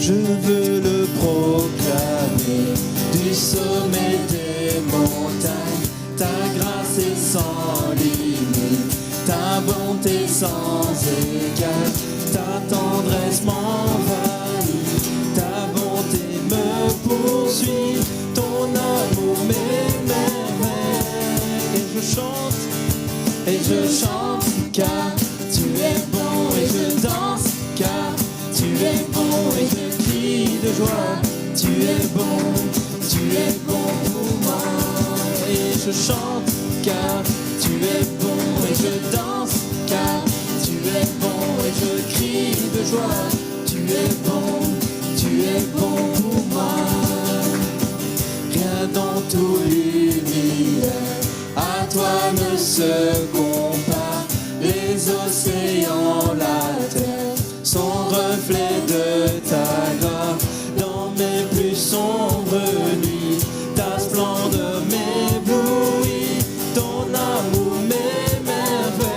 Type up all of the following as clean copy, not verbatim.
Je veux le proclamer du sommet des montagnes. Ta grâce est sans limite, ta bonté sans égal, ta tendresse m'envahit, ta bonté me poursuit, ton amour m'émerveille. Et je chante car tu es bon, et je danse car tu es bon, et je crie de joie. Tu es bon pour moi. Et je chante car tu es bon, et je danse car tu es bon, et je crie de joie. Tu es bon pour moi. Rien dans tout l'univers à toi ne se compare. Les océans, la terre sont reflets de ta gloire. Dans mes plus sombres nuits, ta splendeur m'éblouit, ton amour m'émerveille.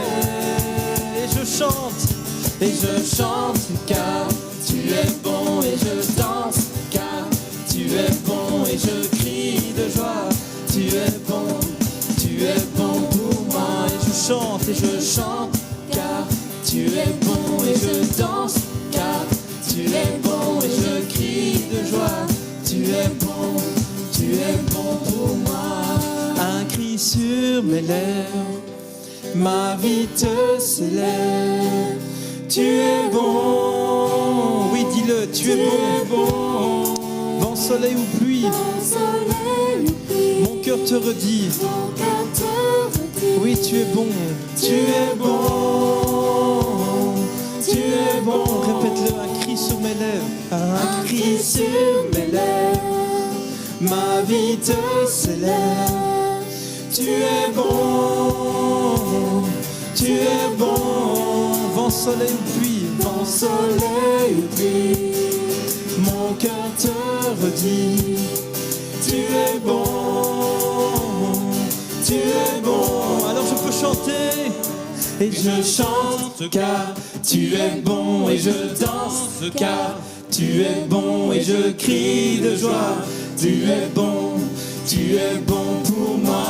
Et je chante car tu es bon, et je danse car tu es bon, et je crie de joie. Tu es bon pour moi. Et je chante car tu es bon, et je danse car tu es bon, et je crie de joie. Tu es bon pour moi. Un cri sur mes lèvres, ma vie te célèbre. Tu es bon, oui dis-le, tu es bon. Vent, soleil ou pluie, mon cœur te redit. Oui, tu es bon, tu es bon, tu es bon. Répète-le, un cri sur mes lèvres, un cri sur mes lèvres, ma vie te célèbre. Tu es bon, tu es bon. Vent, soleil ou pluie, mon cœur te redit. Tu es bon, tu es bon. Alors je peux chanter. Et je chante car tu es bon, et je danse car tu es bon, et je crie de joie. Tu es bon pour moi.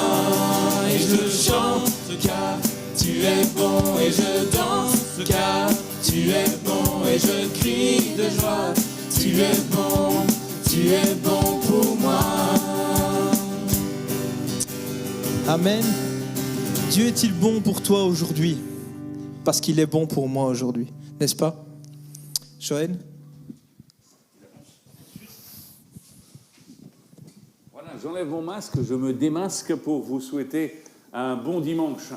Et je chante car tu es bon, et je danse car tu es bon, et je crie de joie. Tu es bon pour moi. Amen. Dieu est-il bon pour toi aujourd'hui? Parce qu'il est bon pour moi aujourd'hui, n'est-ce pas? Joël? Voilà, j'enlève mon masque, je me démasque pour vous souhaiter un bon dimanche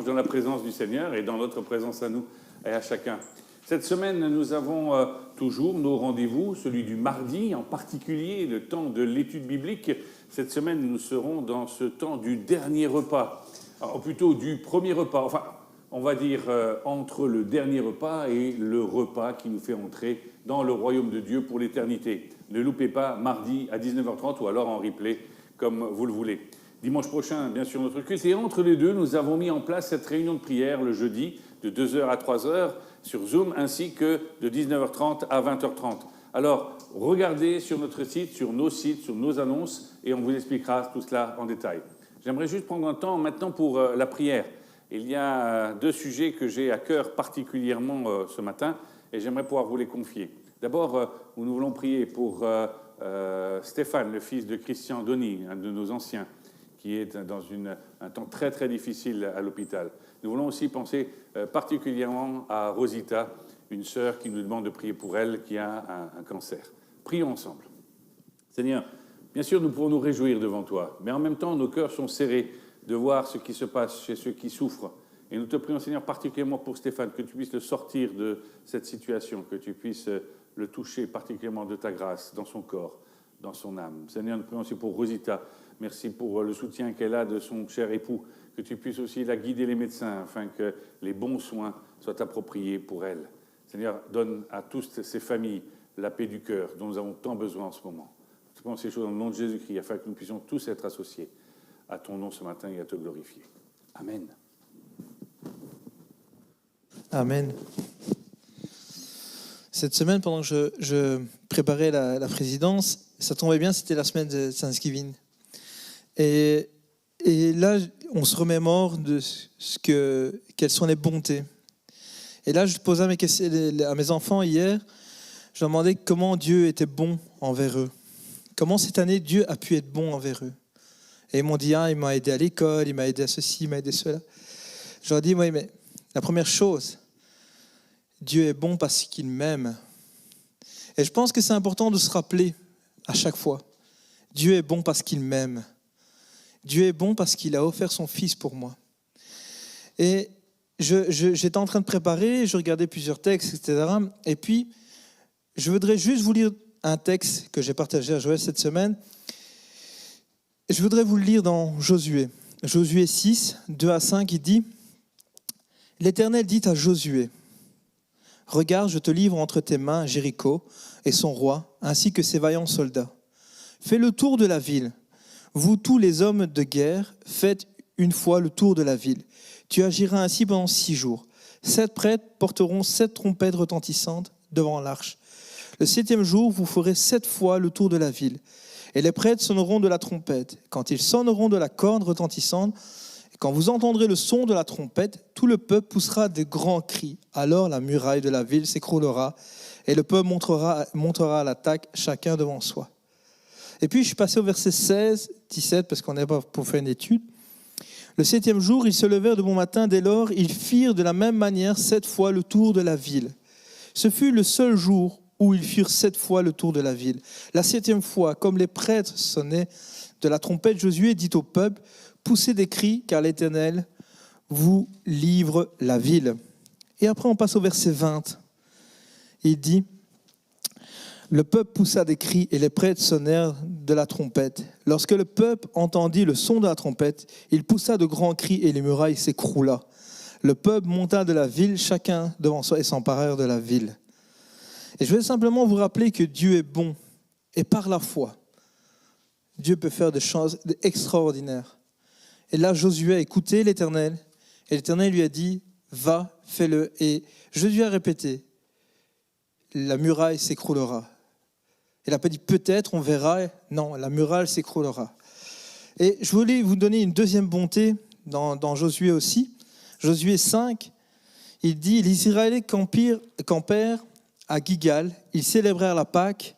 dans la présence du Seigneur et dans notre présence à nous et à chacun. Cette semaine, nous avons toujours nos rendez-vous, celui du mardi en particulier, le temps de l'étude biblique. Cette semaine, nous serons dans ce temps du dernier repas, ou plutôt du premier repas, enfin, on va dire entre le dernier repas et le repas qui nous fait entrer dans le royaume de Dieu pour l'éternité. Ne loupez pas, mardi à 19h30 ou alors en replay, comme vous le voulez. Dimanche prochain, bien sûr, notre culte. Et entre les deux, nous avons mis en place cette réunion de prière le jeudi de 2h à 3h sur Zoom, ainsi que de 19h30 à 20h30. Alors, regardez sur notre site, sur nos sites, sur nos annonces, et on vous expliquera tout cela en détail. J'aimerais juste prendre un temps maintenant pour la prière. Il y a deux sujets que j'ai à cœur particulièrement ce matin, et j'aimerais pouvoir vous les confier. D'abord, nous voulons prier pour Stéphane, le fils de Christian Donny, un de nos anciens, qui est dans un temps très très difficile à l'hôpital. Nous voulons aussi penser particulièrement à Rosita, une sœur qui nous demande de prier pour elle, qui a un cancer. Prions ensemble. Seigneur, bien sûr, nous pouvons nous réjouir devant toi, mais en même temps, nos cœurs sont serrés de voir ce qui se passe chez ceux qui souffrent. Et nous te prions, Seigneur, particulièrement pour Stéphane, que tu puisses le sortir de cette situation, que tu puisses le toucher particulièrement de ta grâce dans son corps, dans son âme. Seigneur, nous prions aussi pour Rosita. Merci pour le soutien qu'elle a de son cher époux, que tu puisses aussi la guider les médecins afin que les bons soins soient appropriés pour elle. Seigneur, donne à toutes ces familles la paix du cœur dont nous avons tant besoin en ce moment. Nous prions ces choses dans le nom de Jésus-Christ afin que nous puissions tous être associés à ton nom ce matin et à te glorifier. Amen. Amen. Cette semaine, pendant que je préparais la présidence, ça tombait bien, c'était la semaine de Thanksgiving. Et là, on se remémore de quelles sont les bontés. Et là, je posais à mes enfants hier, je leur demandais comment Dieu était bon envers eux. Comment cette année, Dieu a pu être bon envers eux. Et ils m'ont dit, il m'a aidé à l'école, il m'a aidé à ceci, il m'a aidé à cela. Je leur ai dit, oui, mais la première chose, Dieu est bon parce qu'il m'aime. Et je pense que c'est important de se rappeler à chaque fois. Dieu est bon parce qu'il m'aime. Dieu est bon parce qu'il a offert son Fils pour moi. Et j'étais en train de préparer, je regardais plusieurs textes, etc. Et puis, je voudrais juste vous lire un texte que j'ai partagé à Joël cette semaine. Je voudrais vous le lire dans Josué. Josué 6, 2 à 5, il dit « L'Éternel dit à Josué, « Regarde, je te livre entre tes mains Jéricho et son roi, ainsi que ses vaillants soldats. Fais le tour de la ville. Vous tous les hommes de guerre, faites une fois le tour de la ville. Tu agiras ainsi pendant 6 jours. 7 prêtres porteront 7 trompettes retentissantes devant l'arche. Le 7e jour, vous ferez 7 fois le tour de la ville. Et les prêtres sonneront de la trompette. Quand ils sonneront de la corne retentissante, quand vous entendrez le son de la trompette, tout le peuple poussera de grands cris. Alors la muraille de la ville s'écroulera et le peuple montera à l'attaque, chacun devant soi. » Et puis je suis passé au verset 16, 17, parce qu'on n'est pas pour faire une étude. Le 7e jour, ils se levèrent de bon matin. Dès lors, ils firent de la même manière 7 fois le tour de la ville. Ce fut le seul jour où ils firent 7 fois le tour de la ville. La 7e fois, comme les prêtres sonnaient de la trompette, Josué dit au peuple, « Poussez des cris, car l'Éternel vous livre la ville. » Et après, on passe au verset 20. Il dit, « Le peuple poussa des cris et les prêtres sonnèrent de la trompette. Lorsque le peuple entendit le son de la trompette, il poussa de grands cris et les murailles s'écroula. Le peuple monta de la ville, chacun devant soi, et s'emparèrent de la ville. » Et je vais simplement vous rappeler que Dieu est bon. Et par la foi, Dieu peut faire des choses extraordinaires. Et là, Josué a écouté l'Éternel. Et l'Éternel lui a dit, va, fais-le. Et Josué a répété, la muraille s'écroulera. Il n'a pas dit peut-être, on verra. Non, la muraille s'écroulera. Et je voulais vous donner une deuxième bonté dans Josué aussi. Josué 5, il dit, les Israélites campèrent à Gilgal, ils célébrèrent la Pâque.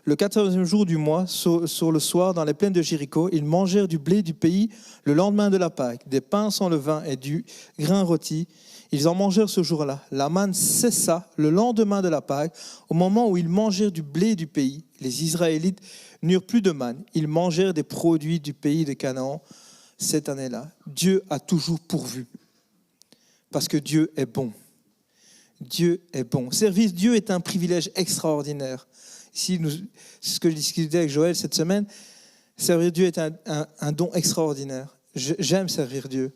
Le 14e jour du mois, sur le soir, dans les plaines de Jéricho, ils mangèrent du blé du pays le lendemain de la Pâque, des pains sans levain et du grain rôti. Ils en mangèrent ce jour-là. La manne cessa le lendemain de la Pâque. Au moment où ils mangèrent du blé du pays, les Israélites n'eurent plus de manne. Ils mangèrent des produits du pays de Canaan cette année-là. Dieu a toujours pourvu, parce que Dieu est bon. Dieu est bon. Servir Dieu est un privilège extraordinaire. Ici, c'est ce que je discutais avec Joël cette semaine. Servir Dieu est un don extraordinaire. J'aime servir Dieu.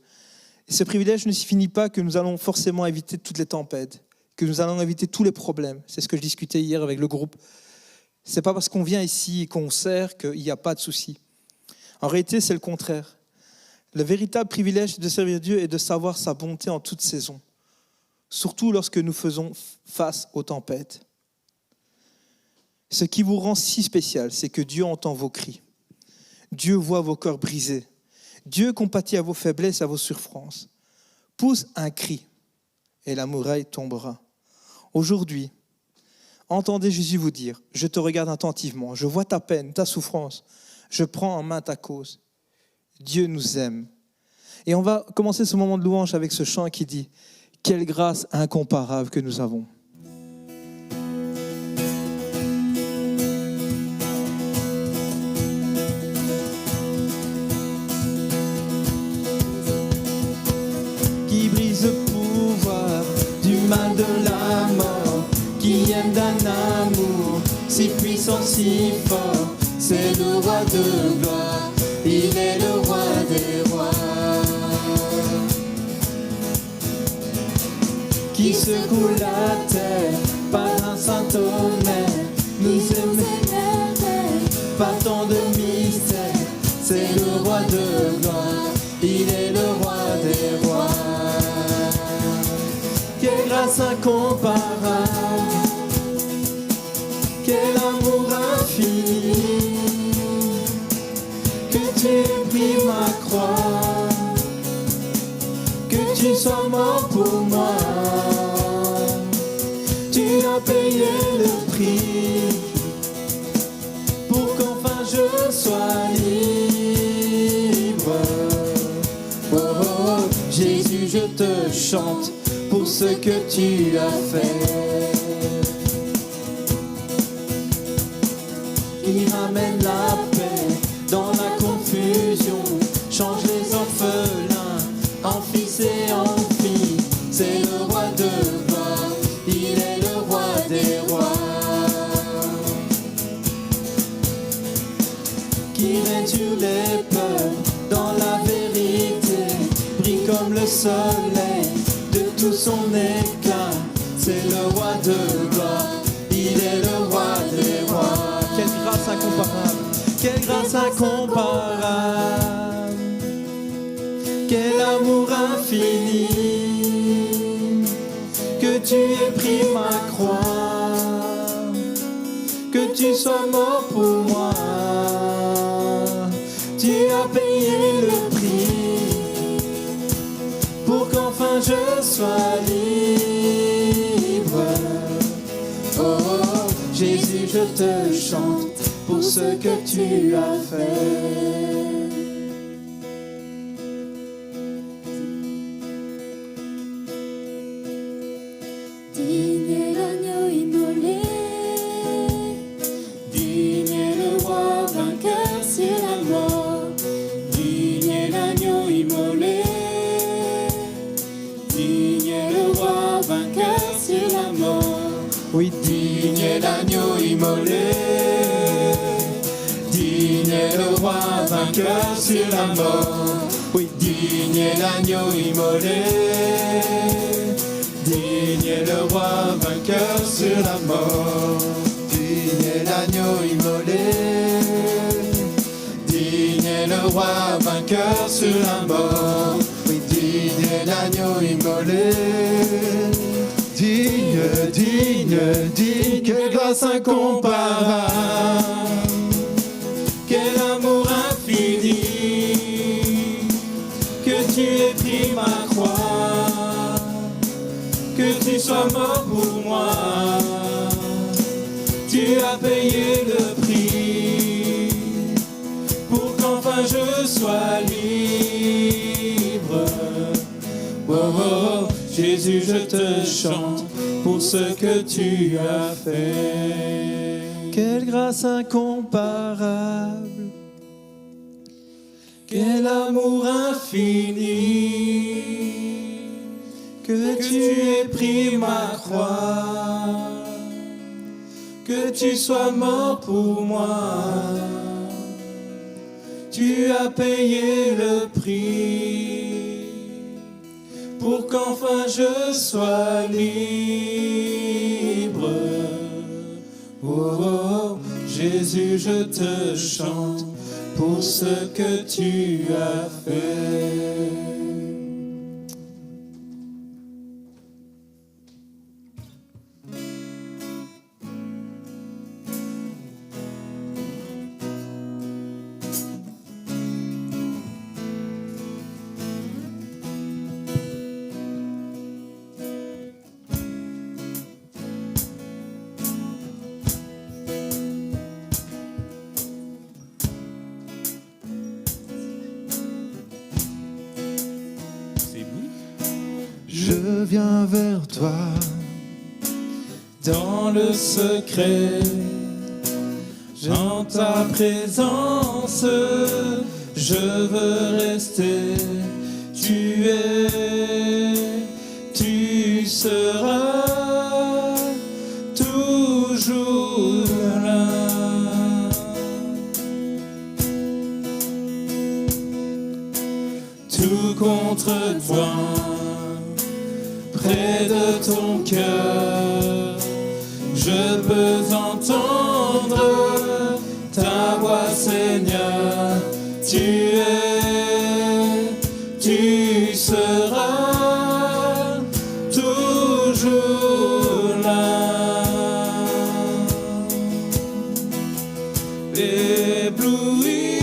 Et ce privilège ne signifie pas que nous allons forcément éviter toutes les tempêtes, que nous allons éviter tous les problèmes. C'est ce que je discutais hier avec le groupe. Ce n'est pas parce qu'on vient ici et qu'on sert qu'il n'y a pas de soucis. En réalité, c'est le contraire. Le véritable privilège de servir Dieu est de savoir sa bonté en toute saison, surtout lorsque nous faisons face aux tempêtes. Ce qui vous rend si spécial, c'est que Dieu entend vos cris. Dieu voit vos cœurs brisés. Dieu compatit à vos faiblesses, à vos souffrances. Pousse un cri et la muraille tombera. Aujourd'hui, entendez Jésus vous dire, je te regarde attentivement, je vois ta peine, ta souffrance, je prends en main ta cause. Dieu nous aime. Et on va commencer ce moment de louange avec ce chant qui dit, quelle grâce incomparable que nous avons. Qui brise le pouvoir du mal de la mort, qui aime d'un amour si puissant, si fort, c'est le roi de gloire, il est le roi des rois. Qui secoue la terre par un saint tonnerre, nous émerveille par tant de mystères, c'est le roi de gloire, il est le roi des rois. Quelle grâce incomparable je sois libre. Oh, oh, oh, Jésus, je te chante pour ce que tu as fait. Qui ramène la paix dans la confusion, change les orphelins en fils et en filles. C'est le roi de gloire, il est le roi des rois. Qui règne sur les peuples dans la vérité, brille comme le soleil de tout son éclat. C'est le roi de gloire, il est le roi des rois. Quelle grâce incomparable, quelle grâce incomparable, quel amour infini, que tu aies pris ma croix, que tu sois mort pour moi, tu as payé le prix, pour qu'enfin je sois libre. Oh, oh, Jésus, je te chante pour ce que tu as fait. Digne est l'agneau immolé, digne est le roi vainqueur sur la mort. Digne est l'agneau immolé, digne est le roi vainqueur sur la mort. Oui, digne est l'agneau immolé, digne est le roi vainqueur sur la mort. Oui, digne est l'agneau immolé, digne est le roi vainqueur sur la mort. Digne est l'agneau immolé, digne est le roi vainqueur sur la mort. Oui, digne est l'agneau immolé. Digne, digne, digne, quelle grâce incomparable, quel amour infini, que tu aies pris ma croix, que tu sois mort pour moi, tu as payé le prix, pour qu'enfin je sois libre. Oh, oh, oh, Jésus, je te chante pour ce que tu as fait. Quelle grâce incomparable, quel amour infini, que tu aies pris ma croix, que tu sois mort pour moi, tu as payé le prix, pour qu'enfin je sois libre. Oh, oh, oh, Jésus, je te chante pour ce que tu as fait. Je viens vers toi dans le secret, dans ta présence, je veux rester. Tu es, tu seras toujours là. Tout contre toi, près de ton cœur, je peux entendre ta voix, Seigneur. Tu es, tu seras toujours là. Ébloui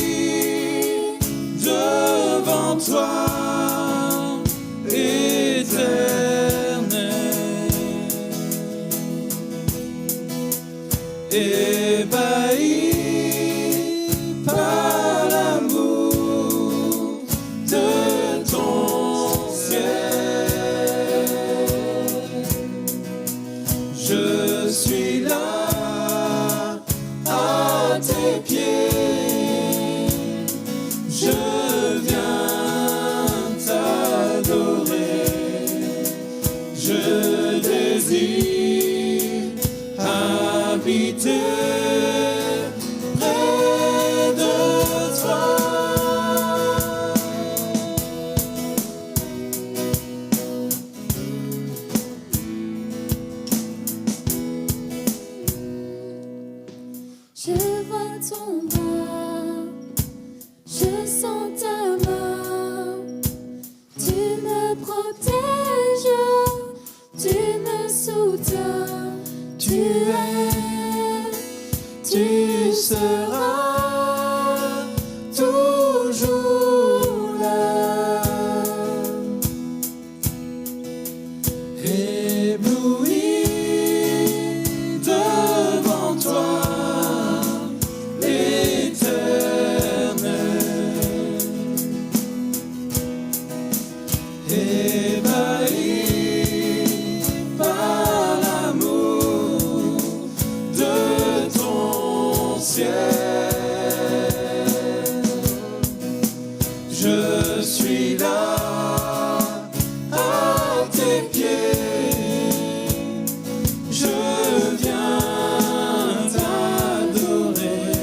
devant toi, ébahi tes pieds. Je viens t'adorer. Je désire habiter près de toi. Je vois ton bras, je sens ta main. Tu me protèges, tu me soutiens. Tu seras toujours là. Ébloui devant toi, l'Éternel. Ébahi par l'amour de ton ciel. Je suis là à tes pieds. Je viens t'adorer.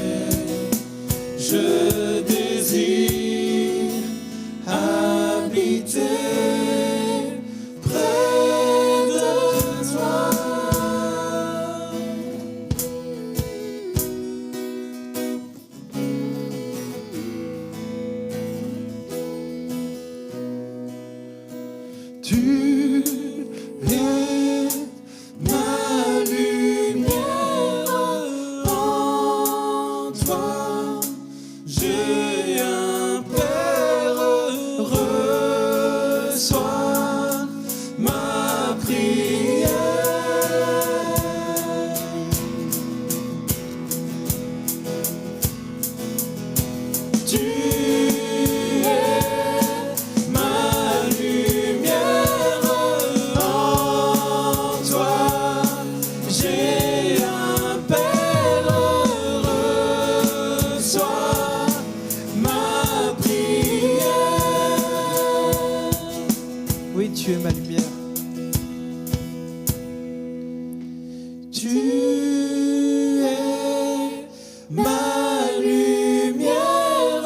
Je désire habiter près de toi. Tu es ma lumière, en toi j'ai un Père, reçois ma prière. Tu es ma lumière, en toi j'ai un Père, reçois ma prière. Oui, tu es ma lumière. Tu es ma lumière,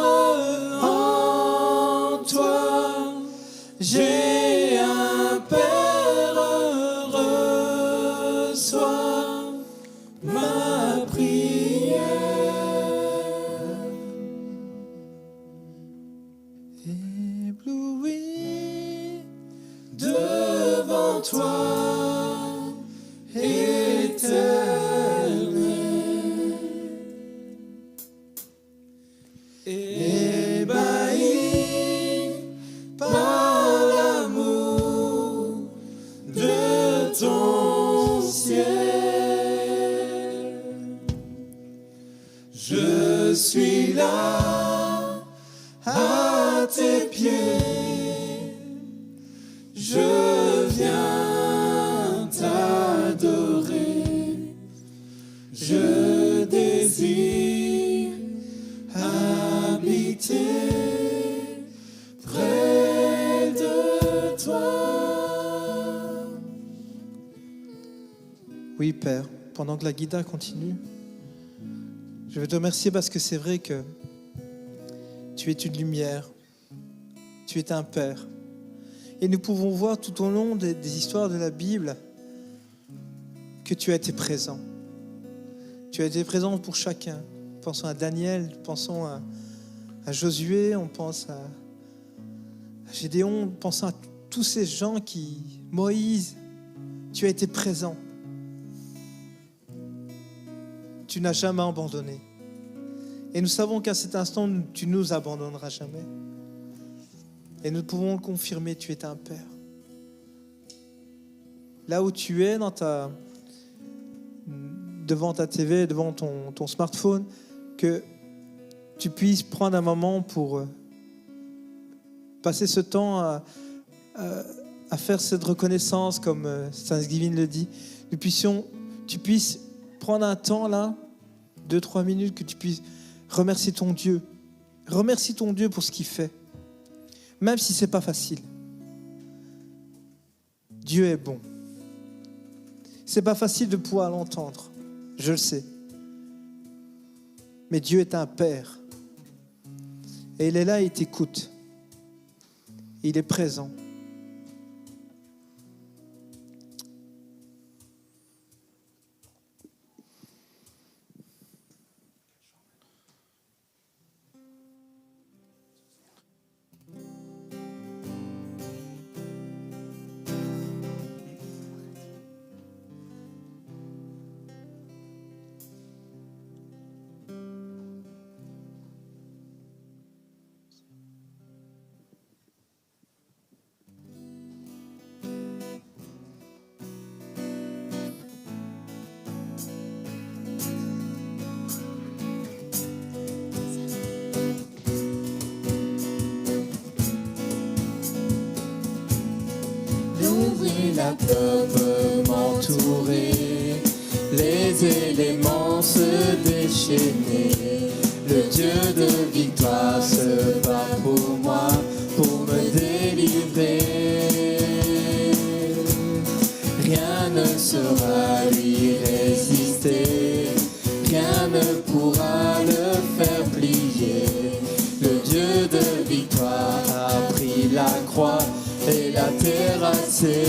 en toi j'ai un Père, reçois ma prière. Ébloui devant toi, Éternel. Ébahi par l'amour de ton ciel. Je suis là à tes pieds. Je viens t'adorer. Je désire habiter près de toi. Oui, Père, pendant que la guitare continue, je veux te remercier parce que c'est vrai que tu es une lumière, tu es un Père. Et nous pouvons voir tout au long des histoires de la Bible que tu as été présent. Tu as été présent pour chacun. Pensons à Daniel, pensons à Josué, on pense à Gédéon, pensons à tous ces gens Moïse, tu as été présent. Tu n'as jamais abandonné. Et nous savons qu'à cet instant, tu ne nous abandonneras jamais. Et nous pouvons le confirmer, tu es un Père. Là où tu es devant ta TV, devant ton smartphone, que tu puisses prendre un moment pour passer ce temps à faire cette reconnaissance, comme Thanksgiving le dit. Tu puisses prendre un temps là 2-3 minutes, que tu puisses remercier ton Dieu. Remercie ton Dieu pour ce qu'il fait. Même si ce n'est pas facile. Dieu est bon. Ce n'est pas facile de pouvoir l'entendre. Je le sais. Mais Dieu est un Père. Et il est là, il t'écoute. Il est présent. La peur peut m'entourer, les éléments se déchaîner. Le Dieu de victoire se bat pour moi, pour me délivrer. Rien ne saura lui résister, rien ne pourra le faire plier. Le Dieu de victoire a pris la croix et l'a terrassé.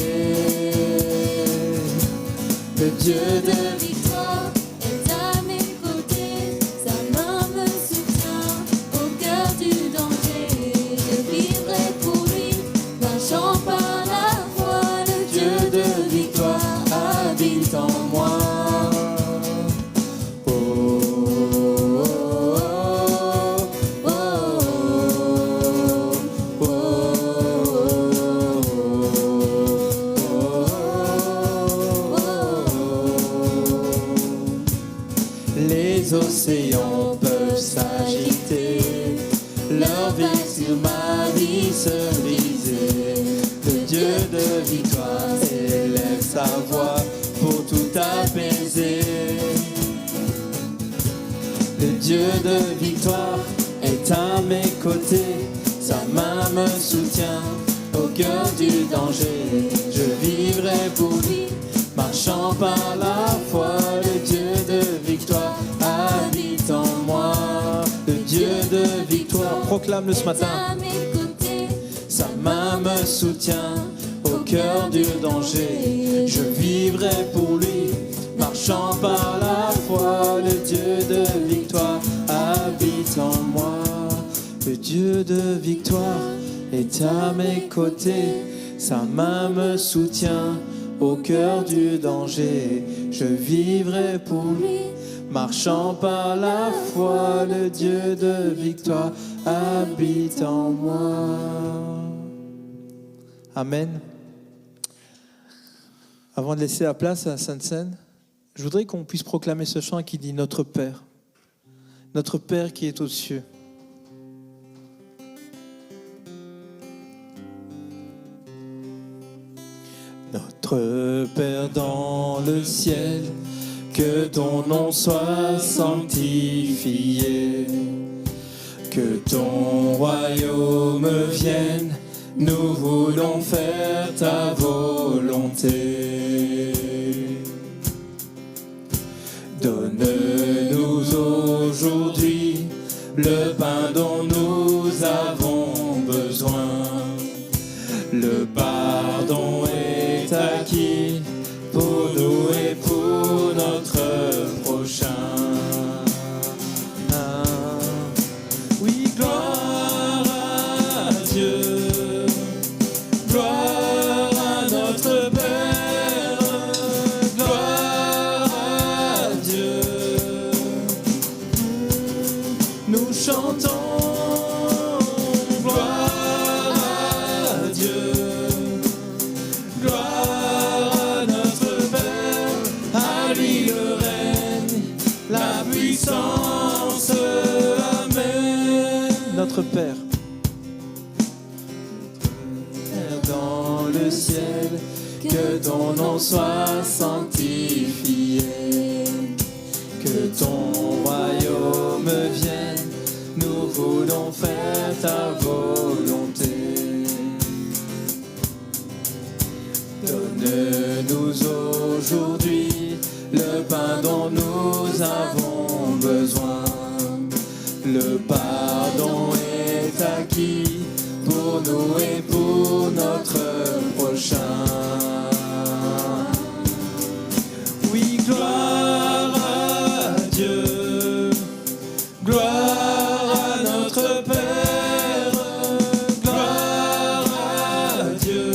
Le Dieu de victoire est à mes côtés, sa main me soutient au cœur du danger. Je vivrai pour lui, marchant par la foi. Le Dieu de victoire habite en moi. Les océans peuvent s'agiter, leurs vagues sur ma vie se briser. Le Dieu de victoire élève sa voix pour tout apaiser. Le Dieu de victoire est à mes côtés, sa main me soutient au cœur du danger. Je vivrai pour lui, marchant par la foi. Le Dieu de victoire habite en moi. Le Dieu de victoire Proclame-le ce matin. à mes côtés, sa main me soutient au cœur du danger. Je vivrai pour lui, marchant par la foi. Le Dieu de victoire habite en moi. Le Dieu de victoire est à mes côtés, sa main me soutient au cœur du danger. Je vivrai pour lui, marchant par la foi. Le Dieu de victoire habite en moi. Amen. Avant de laisser la place à Sainte-Seine, je voudrais qu'on puisse proclamer ce chant qui dit Notre Père qui est aux cieux. Notre Père dans le ciel, que ton nom soit sanctifié, que ton royaume vienne, nous voulons faire ta volonté. Donne-nous aujourd'hui le pain dont nous avons besoin. Le pardon est acquis pour nous et pour notre prochain. Oui, gloire à Dieu, gloire à notre Père, gloire à Dieu. Nous chantons gloire à Dieu, gloire à notre Père, à lui le règne, la puissance, Amen. Notre Père, dans le ciel, que ton nom soit sanctifié, que ton vienne, nous voulons faire ta volonté. Donne-nous aujourd'hui le pain dont nous avons besoin. Le pardon est acquis pour nous et pour notre prochain. Oui, gloire à Dieu, gloire à notre Père, gloire à Dieu.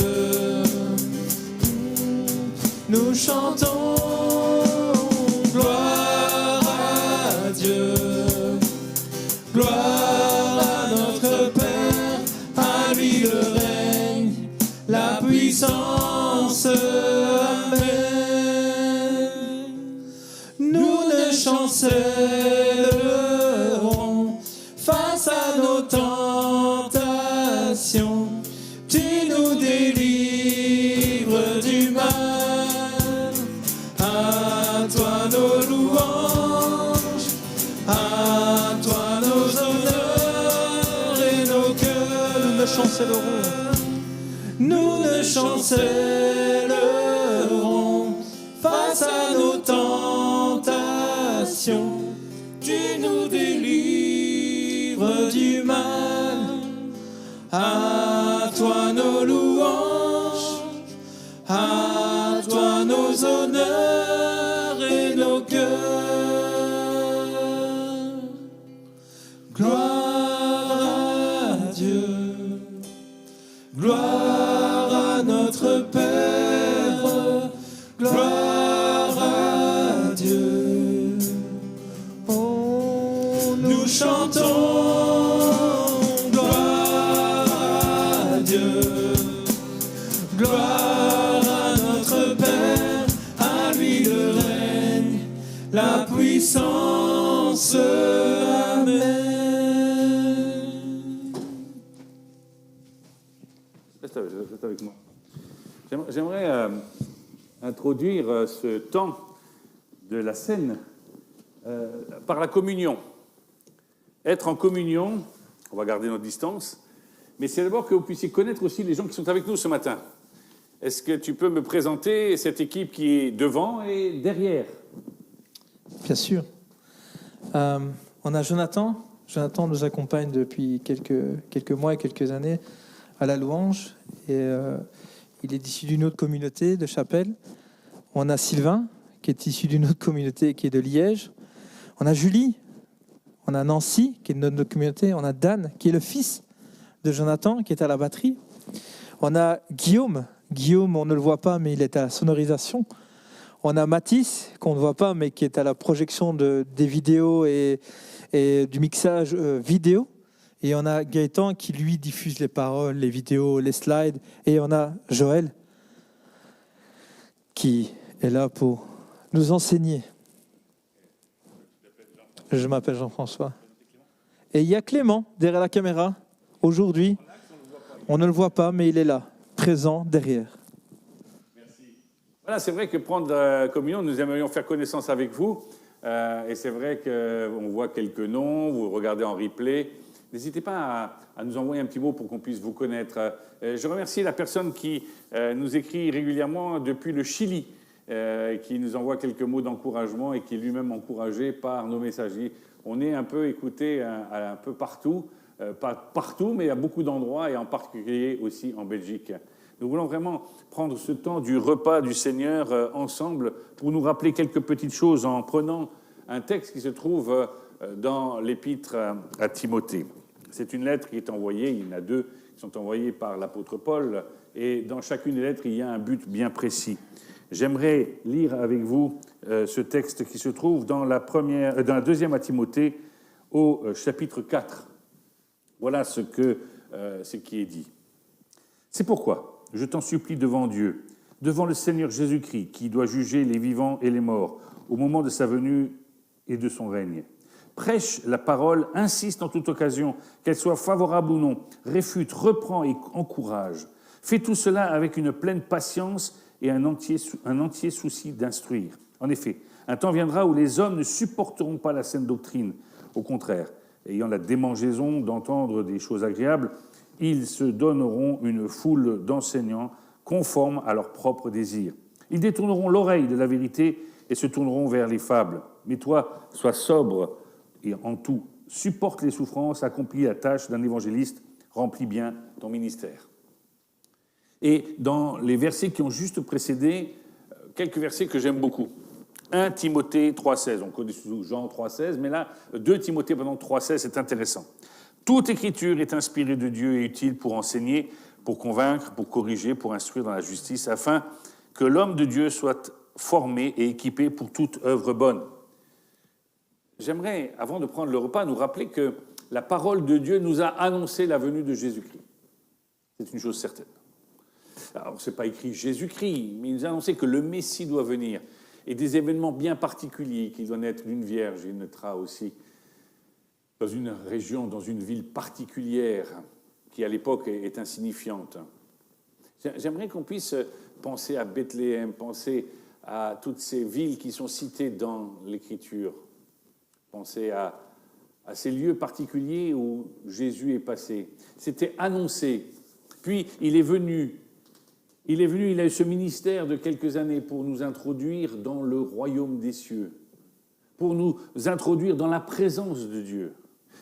Nous chantons gloire à Dieu, gloire à notre Père, à lui le règne, la puissance. Amen. Nous ne chancellerons face à nos tentations. Tu nous délivres du mal. À toi nos louanges, à toi nos honneurs et nos cœurs. Nous ne chancellerons. Nous ne chancellerons face à nos tentations. Tu nous délivres du mal. À toi nos louanges, à toi nos honneurs et nos cœurs. Gloire à Dieu, gloire à notre Père, gloire à Dieu. Oh, nous chantons gloire à Dieu, gloire à notre Père, à lui le règne, la puissance. Amen. Reste avec moi. J'aimerais introduire ce temps de la scène par la communion. Être en communion, on va garder notre distance, mais c'est d'abord que vous puissiez connaître aussi les gens qui sont avec nous ce matin. Est-ce que tu peux me présenter cette équipe qui est devant et derrière? Bien sûr. On a Jonathan. Jonathan nous accompagne depuis quelques mois et quelques années à la louange. Et il est issu d'une autre communauté de Chapelle. On a Sylvain, qui est issu d'une autre communauté, qui est de Liège. On a Julie. On a Nancy, qui est de notre communauté. On a Dan, qui est le fils de Jonathan, qui est à la batterie. On a Guillaume. Guillaume, on ne le voit pas, mais il est à la sonorisation. On a Mathis, qu'on ne voit pas, mais qui est à la projection des vidéos et du mixage vidéo. Et on a Gaëtan qui, lui, diffuse les paroles, les vidéos, les slides. Et on a Joël qui est là pour nous enseigner. Je m'appelle Jean-François. Et il y a Clément derrière la caméra. Aujourd'hui, on ne le voit pas, mais il est là, présent derrière. Merci. Voilà, c'est vrai que prendre la communion, nous aimerions faire connaissance avec vous. Et c'est vrai qu'on voit quelques noms, vous regardez en replay. N'hésitez pas à nous envoyer un petit mot pour qu'on puisse vous connaître. Je remercie la personne qui nous écrit régulièrement depuis le Chili, qui nous envoie quelques mots d'encouragement et qui est lui-même encouragé par nos messagers. On est un peu écouté un peu partout, pas partout, mais à beaucoup d'endroits et en particulier aussi en Belgique. Nous voulons vraiment prendre ce temps du repas du Seigneur ensemble pour nous rappeler quelques petites choses en prenant un texte qui se trouve dans l'épître à Timothée. C'est une lettre qui est envoyée, il y en a deux qui sont envoyées par l'apôtre Paul, et dans chacune des lettres, il y a un but bien précis. J'aimerais lire avec vous ce texte qui se trouve dans la deuxième à Timothée, au chapitre 4. Voilà ce qui est dit. C'est pourquoi je t'en supplie devant Dieu, devant le Seigneur Jésus-Christ, qui doit juger les vivants et les morts au moment de sa venue et de son règne. Prêche la parole, insiste en toute occasion, qu'elle soit favorable ou non, réfute, reprend et encourage. Fais tout cela avec une pleine patience et un entier souci d'instruire. En effet, un temps viendra où les hommes ne supporteront pas la saine doctrine, Au contraire, ayant la démangeaison d'entendre des choses agréables, ils se donneront une foule d'enseignants conformes à leurs propres désirs. Ils détourneront l'oreille de la vérité et se tourneront vers les fables. Mais toi, sois sobre et en tout. Supporte les souffrances, accomplis la tâche d'un évangéliste, remplis bien ton ministère. Et dans les versets qui ont juste précédé, quelques versets que j'aime beaucoup. 1 Timothée 3,16, on connaît sous Jean 3,16, mais là, 2 Timothée 3,16, c'est intéressant. Toute écriture est inspirée de Dieu et utile pour enseigner, pour convaincre, pour corriger, pour instruire dans la justice, afin que l'homme de Dieu soit formé et équipé pour toute œuvre bonne. J'aimerais, avant de prendre le repas, nous rappeler que la parole de Dieu nous a annoncé la venue de Jésus-Christ. C'est une chose certaine. Alors, ce n'est pas écrit Jésus-Christ, mais il nous a annoncé que le Messie doit venir. Et des événements bien particuliers, qu'il doit naître d'une vierge, il naîtra aussi dans une région, dans une ville particulière, qui à l'époque est insignifiante. J'aimerais qu'on puisse penser à Bethléem, penser à toutes ces villes qui sont citées dans l'Écriture, penser à ces lieux particuliers où Jésus est passé. C'était annoncé. Puis il est venu, il a eu ce ministère de quelques années pour nous introduire dans le royaume des cieux, pour nous introduire dans la présence de Dieu.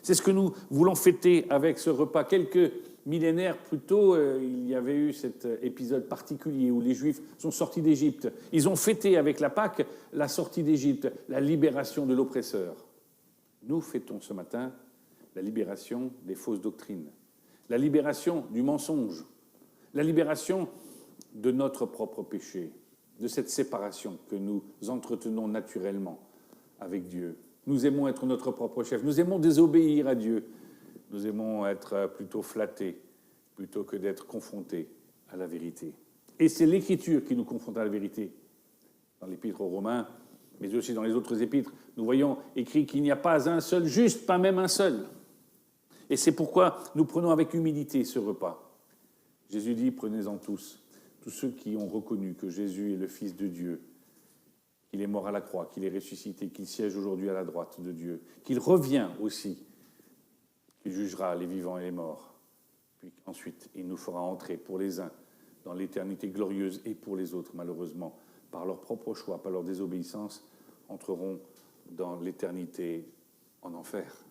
C'est ce que nous voulons fêter avec ce repas. Quelques millénaires plus tôt, il y avait eu cet épisode particulier où les Juifs sont sortis d'Égypte. Ils ont fêté avec la Pâque la sortie d'Égypte, la libération de l'oppresseur. Nous fêtons ce matin la libération des fausses doctrines, la libération du mensonge, la libération de notre propre péché, de cette séparation que nous entretenons naturellement avec Dieu. Nous aimons être notre propre chef, nous aimons désobéir à Dieu, nous aimons être plutôt flattés plutôt que d'être confrontés à la vérité. Et c'est l'Écriture qui nous confronte à la vérité. Dans l'Épître aux Romains, mais aussi dans les autres épîtres, nous voyons écrit qu'il n'y a pas un seul juste, pas même un seul. Et c'est pourquoi nous prenons avec humilité ce repas. Jésus dit, prenez-en tous ceux qui ont reconnu que Jésus est le Fils de Dieu, qu'il est mort à la croix, qu'il est ressuscité, qu'il siège aujourd'hui à la droite de Dieu, qu'il revient aussi, qu'il jugera les vivants et les morts. Puis ensuite, il nous fera entrer pour les uns dans l'éternité glorieuse et pour les autres, malheureusement, par leur propre choix, par leur désobéissance, entreront dans l'éternité en enfer.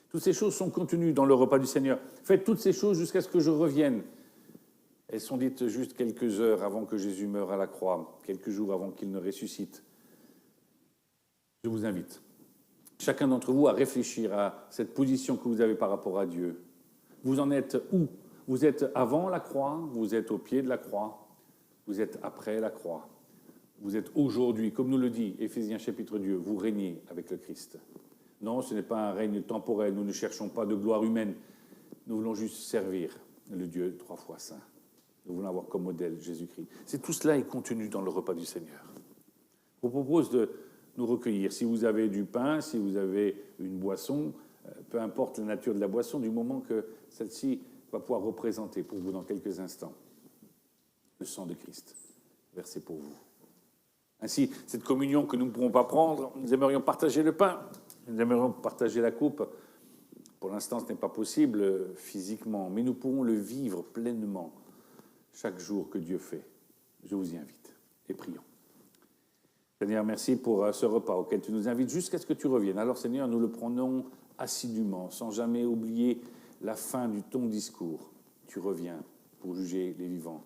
Toutes ces choses sont contenues dans le repas du Seigneur. Faites toutes ces choses jusqu'à ce que je revienne. Elles sont dites juste quelques heures avant que Jésus meure à la croix, quelques jours avant qu'il ne ressuscite. Je vous invite, chacun d'entre vous, à réfléchir à cette position que vous avez par rapport à Dieu. Vous en êtes où? Vous êtes avant la croix, vous êtes au pied de la croix, vous êtes après la croix. Vous êtes aujourd'hui, comme nous le dit Éphésiens chapitre 2, vous régnez avec le Christ. Non, ce n'est pas un règne temporel, nous ne cherchons pas de gloire humaine, nous voulons juste servir le Dieu 3 fois saint. Nous voulons avoir comme modèle Jésus-Christ. C'est tout cela est contenu dans le repas du Seigneur. Je vous propose de nous recueillir. Si vous avez du pain, si vous avez une boisson, peu importe la nature de la boisson, du moment que celle-ci va pouvoir représenter pour vous dans quelques instants le sang de Christ versé pour vous. Ainsi, cette communion que nous ne pourrons pas prendre, nous aimerions partager le pain, nous aimerions partager la coupe. Pour l'instant, ce n'est pas possible physiquement, mais nous pourrons le vivre pleinement chaque jour que Dieu fait. Je vous y invite et prions. Seigneur, merci pour ce repas auquel tu nous invites jusqu'à ce que tu reviennes. Alors Seigneur, nous le prenons assidûment, sans jamais oublier la fin de ton discours. Tu reviens pour juger les vivants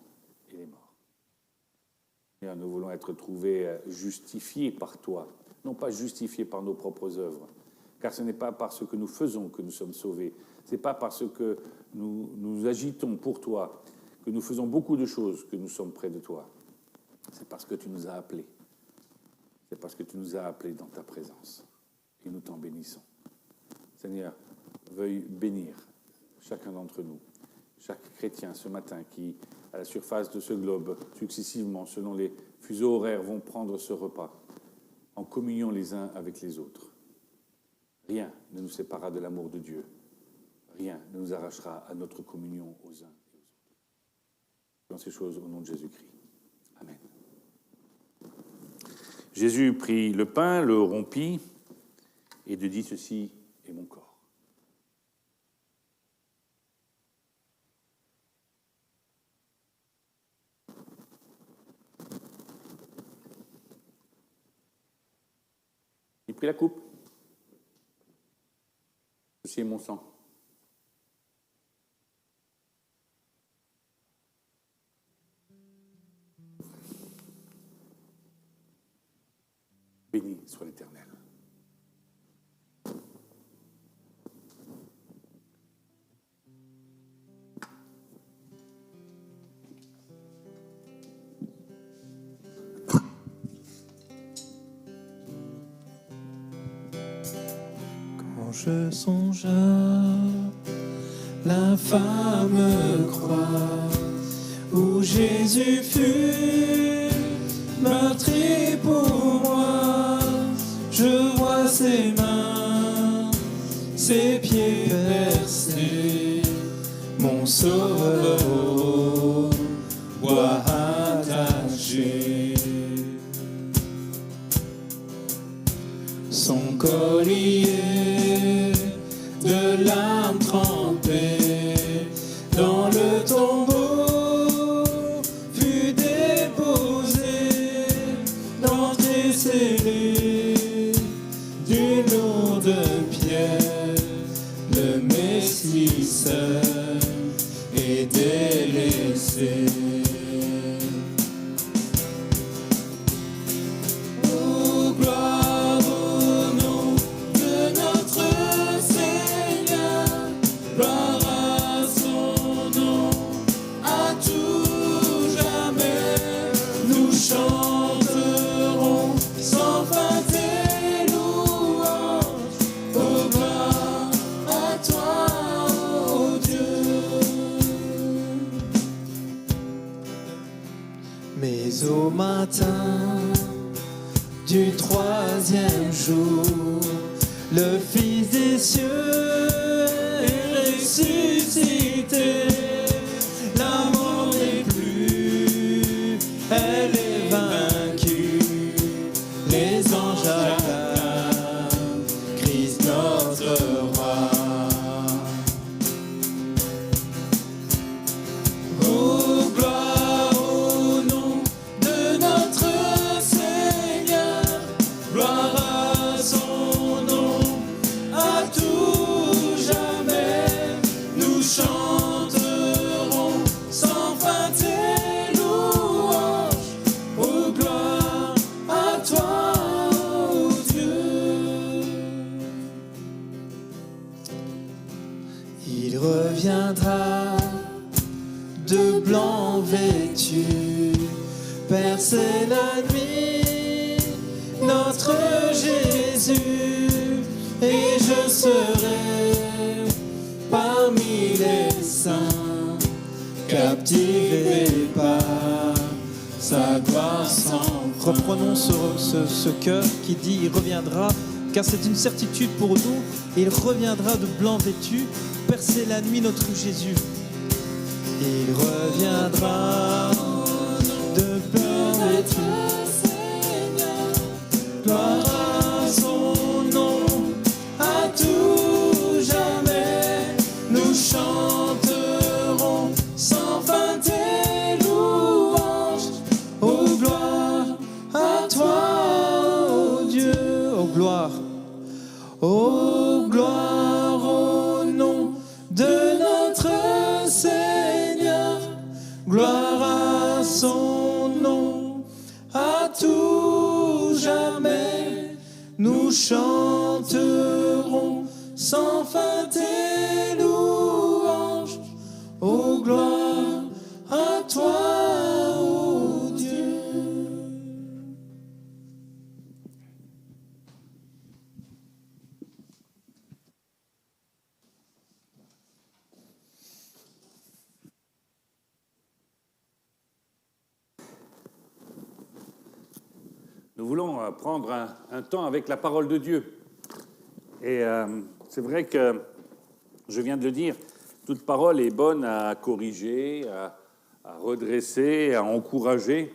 et les morts. Seigneur, nous voulons être trouvés justifiés par toi, non pas justifiés par nos propres œuvres, car ce n'est pas par ce que nous faisons que nous sommes sauvés, ce n'est pas parce que nous agitons pour toi, que nous faisons beaucoup de choses que nous sommes près de toi. C'est parce que tu nous as appelés. C'est parce que tu nous as appelés dans ta présence. Et nous t'en bénissons. Seigneur, veuille bénir chacun d'entre nous, chaque chrétien ce matin qui, à la surface de ce globe, successivement, selon les fuseaux horaires, vont prendre ce repas en communion les uns avec les autres. Rien ne nous séparera de l'amour de Dieu. Rien ne nous arrachera à notre communion aux uns. Dans ces choses au nom de Jésus-Christ. Amen. Jésus prit le pain, le rompit et de dit ceci, pris la coupe. Ceci est mon sang. Béni soit l'Éternel. Quand je songe à l'infâme croix où Jésus fut meurtri pour moi, je vois ses mains, ses pieds percés, mon sauveur au bois attaché. Son collier de larmes trempées dans le tombeau fut déposé, l'entrée scellée d'une lourde pierre, le Messie seul est délaissé. Oh, gloire au nom de notre Seigneur, gloire à son nom, à tout jamais. Nous chanterons sans fin tes louanges. Oh, gloire à toi, ô Dieu. Mais au matin du troisième jour, le Fils des cieux est ressuscité. La mort n'est plus, elle est vaincue. Les anges acclament Christ notre roi. Oh, gloire au nom de notre Seigneur, gloire à son nom, à tout jamais. Nous chanterons sans fin tes louanges. Oh, gloire à toi, ô Dieu. Il reviendra de blanc vêtu, percer la nuit, notre Jésus, et je serai parmi les saints, captivé par sa gloire sans fin. Reprenons ce cœur qui dit « Il reviendra », car c'est une certitude pour nous. Il reviendra de blanc vêtu, percer la nuit notre Jésus. Il reviendra de blanc vêtu, gloire à son nom, à tout jamais. Nous chanterons sans fin tes louanges. Oh, gloire à toi, ô Dieu. Oh, gloire. Oh, gloire au nom de notre Seigneur. Gloire à son nom, à tout jamais. Nous chanterons sans fin tes louanges. Oh, gloire à toi, ô Dieu. Nous voulons prendre un temps avec la parole de Dieu. Et c'est vrai que, je viens de le dire, toute parole est bonne à corriger, à redresser, à encourager.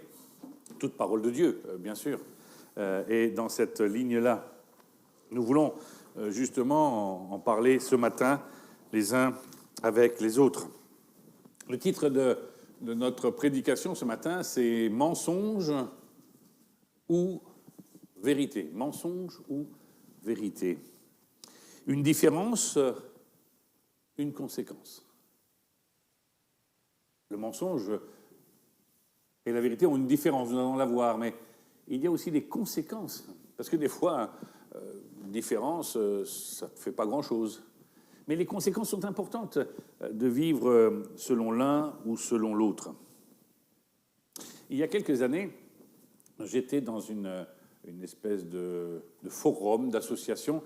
Toute parole de Dieu, bien sûr. Et dans cette ligne-là, nous voulons justement en parler ce matin, les uns avec les autres. Le titre de notre prédication ce matin, c'est « Mensonge ou vérité ». Mensonge ou vérité. Une différence, une conséquence. Le mensonge et la vérité ont une différence, nous allons la voir, mais il y a aussi des conséquences. Parce que des fois, une différence, ça ne fait pas grand-chose. Mais les conséquences sont importantes de vivre selon l'un ou selon l'autre. Il y a quelques années, j'étais dans une espèce de forum, d'association,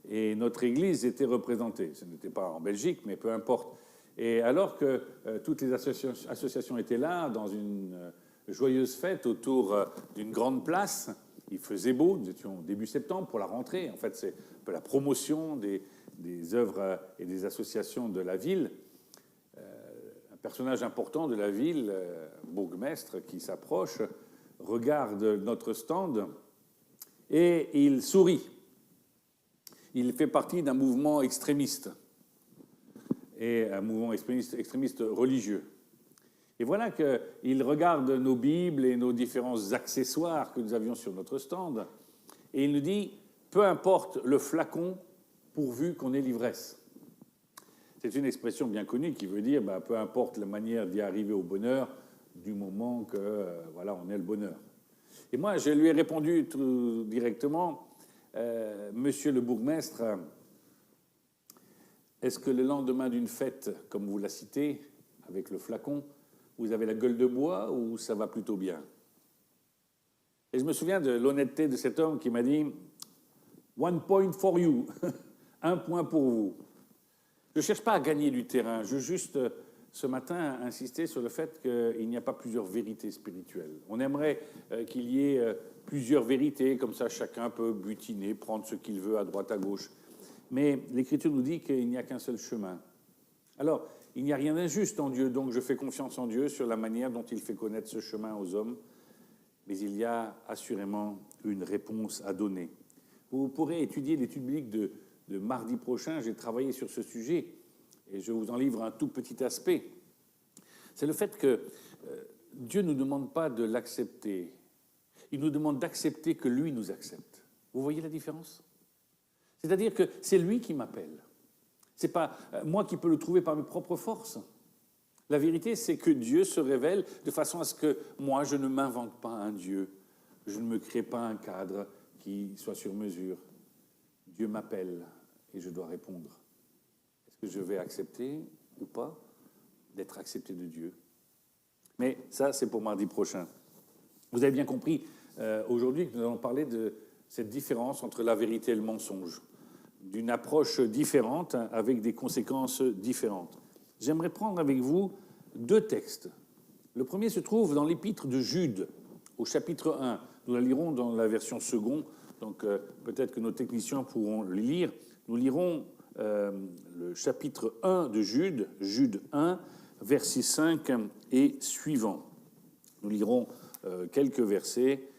et notre église était représentée. Ce n'était pas en Belgique, mais peu importe. Et alors que toutes les associations étaient là, dans une joyeuse fête autour d'une grande place, il faisait beau, nous étions début septembre pour la rentrée. En fait, c'est un peu la promotion des œuvres et des associations de la ville. Un personnage important de la ville, bourgmestre, qui s'approche, regarde notre stand et il sourit. Il fait partie d'un mouvement extrémiste, et un mouvement extrémiste religieux. Et voilà qu'il regarde nos Bibles et nos différents accessoires que nous avions sur notre stand, et il nous dit « peu importe le flacon, pourvu qu'on ait l'ivresse ». C'est une expression bien connue qui veut dire peu importe la manière d'y arriver au bonheur, du moment que voilà, on ait le bonheur. Et moi, je lui ai répondu tout directement, Monsieur le bourgmestre, est-ce que le lendemain d'une fête, comme vous la citez, avec le flacon, vous avez la gueule de bois ou ça va plutôt bien? Et je me souviens de l'honnêteté de cet homme qui m'a dit « One point for you », un point pour vous. Je ne cherche pas à gagner du terrain, je veux juste, ce matin, insister sur le fait qu'il n'y a pas plusieurs vérités spirituelles. On aimerait qu'il y ait plusieurs vérités, comme ça chacun peut butiner, prendre ce qu'il veut à droite, à gauche. Mais l'Écriture nous dit qu'il n'y a qu'un seul chemin. Alors, il n'y a rien d'injuste en Dieu, donc je fais confiance en Dieu sur la manière dont il fait connaître ce chemin aux hommes, mais il y a assurément une réponse à donner. Vous pourrez étudier l'étude biblique de mardi prochain, j'ai travaillé sur ce sujet, et je vous en livre un tout petit aspect. C'est le fait que Dieu ne nous demande pas de l'accepter, il nous demande d'accepter que lui nous accepte. Vous voyez la différence? C'est-à-dire que c'est lui qui m'appelle. Ce n'est pas moi qui peux le trouver par mes propres forces. La vérité, c'est que Dieu se révèle de façon à ce que moi, je ne m'invente pas un Dieu. Je ne me crée pas un cadre qui soit sur mesure. Dieu m'appelle et je dois répondre. Est-ce que je vais accepter ou pas d'être accepté de Dieu? Mais ça, c'est pour mardi prochain. Vous avez bien compris aujourd'hui que nous allons parler de cette différence entre la vérité et le mensonge, d'une approche différente avec des conséquences différentes. J'aimerais prendre avec vous deux textes. Le premier se trouve dans l'épître de Jude, au chapitre 1. Nous la lirons dans la version seconde, donc peut-être que nos techniciens pourront le lire. Nous lirons le chapitre 1 de Jude, Jude 1, versets 5 et suivants. Nous lirons quelques versets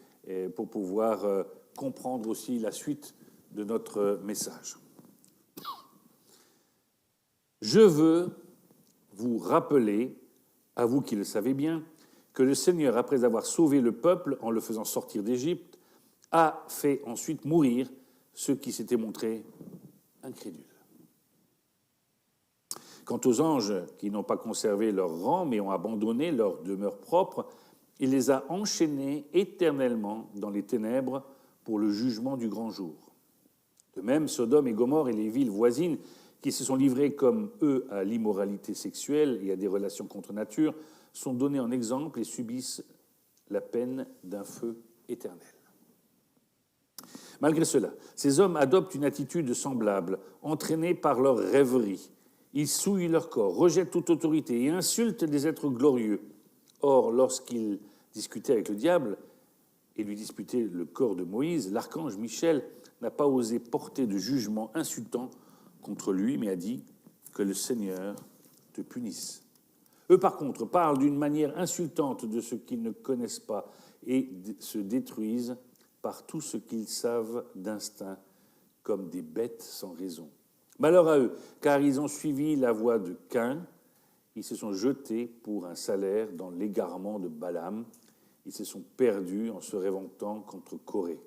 pour pouvoir comprendre aussi la suite de notre message. Je veux vous rappeler, à vous qui le savez bien, que le Seigneur, après avoir sauvé le peuple en le faisant sortir d'Égypte, a fait ensuite mourir ceux qui s'étaient montrés incrédules. Quant aux anges qui n'ont pas conservé leur rang, mais ont abandonné leur demeure propre, il les a enchaînés éternellement dans les ténèbres pour le jugement du grand jour. De même, Sodome et Gomorrhe et les villes voisines qui se sont livrées comme eux à l'immoralité sexuelle et à des relations contre nature sont donnés en exemple et subissent la peine d'un feu éternel. Malgré cela, ces hommes adoptent une attitude semblable, entraînés par leur rêverie. Ils souillent leur corps, rejettent toute autorité et insultent des êtres glorieux. Or, lorsqu'ils discutaient avec le diable et lui disputaient le corps de Moïse, l'archange Michel n'a pas osé porter de jugement insultant contre lui, mais a dit que le Seigneur te punisse. Eux, par contre, parlent d'une manière insultante de ce qu'ils ne connaissent pas et se détruisent par tout ce qu'ils savent d'instinct, comme des bêtes sans raison. Malheur à eux, car ils ont suivi la voie de Caïn, ils se sont jetés pour un salaire dans l'égarement de Balaam, ils se sont perdus en se révoltant contre Corée.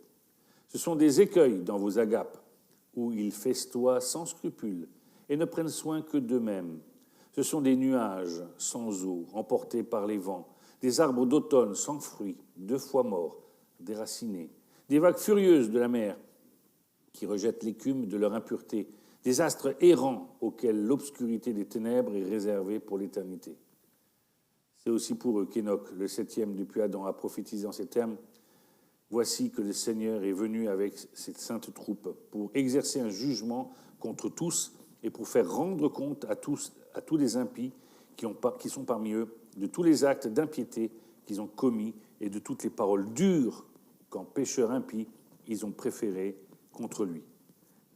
Ce sont des écueils dans vos agapes, où ils festoient sans scrupule et ne prennent soin que d'eux-mêmes. Ce sont des nuages sans eau, emportés par les vents, des arbres d'automne sans fruits, 2 fois morts, déracinés, des vagues furieuses de la mer qui rejettent l'écume de leur impureté, des astres errants auxquels l'obscurité des ténèbres est réservée pour l'éternité. C'est aussi pour eux qu'Enoch, le 7e depuis Adam, a prophétisé en ces termes. Voici que le Seigneur est venu avec cette sainte troupe pour exercer un jugement contre tous et pour faire rendre compte à tous les impies qui sont parmi eux, de tous les actes d'impiété qu'ils ont commis et de toutes les paroles dures qu'en pécheurs impies ils ont préférées contre lui.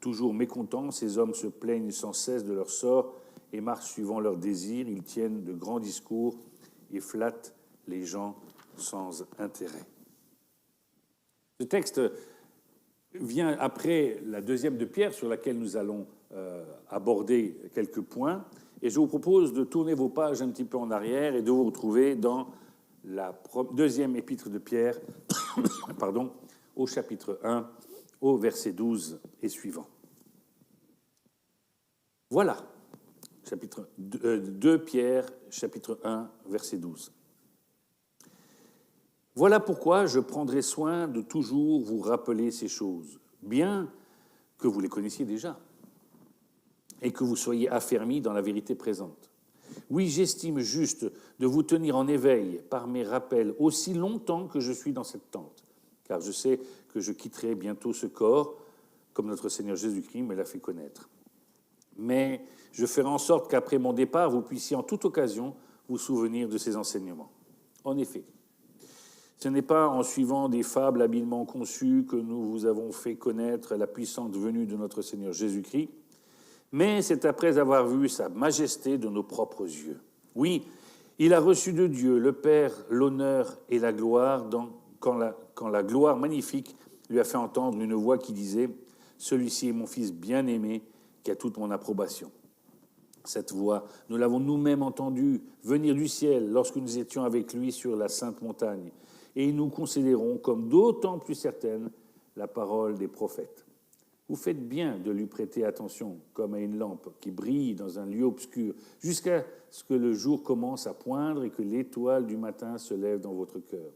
Toujours mécontents, ces hommes se plaignent sans cesse de leur sort et marchent suivant leurs désirs. Ils tiennent de grands discours et flattent les gens sans intérêt. Ce texte vient après la 2e de Pierre, sur laquelle nous allons aborder quelques points. Et je vous propose de tourner vos pages un petit peu en arrière et de vous retrouver dans la 2e épître de Pierre, au chapitre 1, au verset 12 et suivant. Voilà, chapitre 2 Pierre, chapitre 1, verset 12. Voilà pourquoi je prendrai soin de toujours vous rappeler ces choses, bien que vous les connaissiez déjà, et que vous soyez affermis dans la vérité présente. Oui, j'estime juste de vous tenir en éveil par mes rappels aussi longtemps que je suis dans cette tente, car je sais que je quitterai bientôt ce corps, comme notre Seigneur Jésus-Christ me l'a fait connaître. Mais je ferai en sorte qu'après mon départ, vous puissiez en toute occasion vous souvenir de ces enseignements. En effet, ce n'est pas en suivant des fables habilement conçues que nous vous avons fait connaître la puissante venue de notre Seigneur Jésus-Christ, mais c'est après avoir vu sa majesté de nos propres yeux. Oui, il a reçu de Dieu, le Père, l'honneur et la gloire quand la gloire magnifique lui a fait entendre une voix qui disait « Celui-ci est mon Fils bien-aimé, qui a toute mon approbation. » Cette voix, nous l'avons nous-mêmes entendue venir du ciel lorsque nous étions avec lui sur la sainte montagne, et nous considérons comme d'autant plus certaine la parole des prophètes. Vous faites bien de lui prêter attention, comme à une lampe qui brille dans un lieu obscur, jusqu'à ce que le jour commence à poindre et que l'étoile du matin se lève dans votre cœur.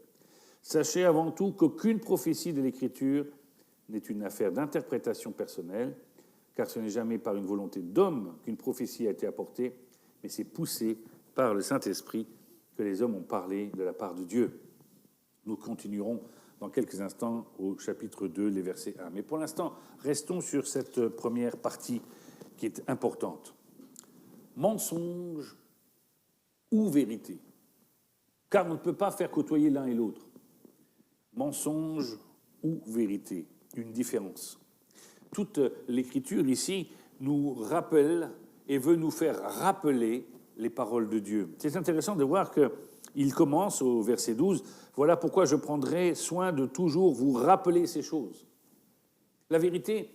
Sachez avant tout qu'aucune prophétie de l'Écriture n'est une affaire d'interprétation personnelle, car ce n'est jamais par une volonté d'homme qu'une prophétie a été apportée, mais c'est poussé par le Saint-Esprit que les hommes ont parlé de la part de Dieu. Nous continuerons dans quelques instants au chapitre 2, les versets 1. Mais pour l'instant, restons sur cette première partie qui est importante. Mensonge ou vérité? Car on ne peut pas faire côtoyer l'un et l'autre. Mensonge ou vérité? Une différence. Toute l'Écriture ici nous rappelle et veut nous faire rappeler les paroles de Dieu. C'est intéressant de voir qu'il commence au verset 12, « Voilà pourquoi je prendrai soin de toujours vous rappeler ces choses. » La vérité,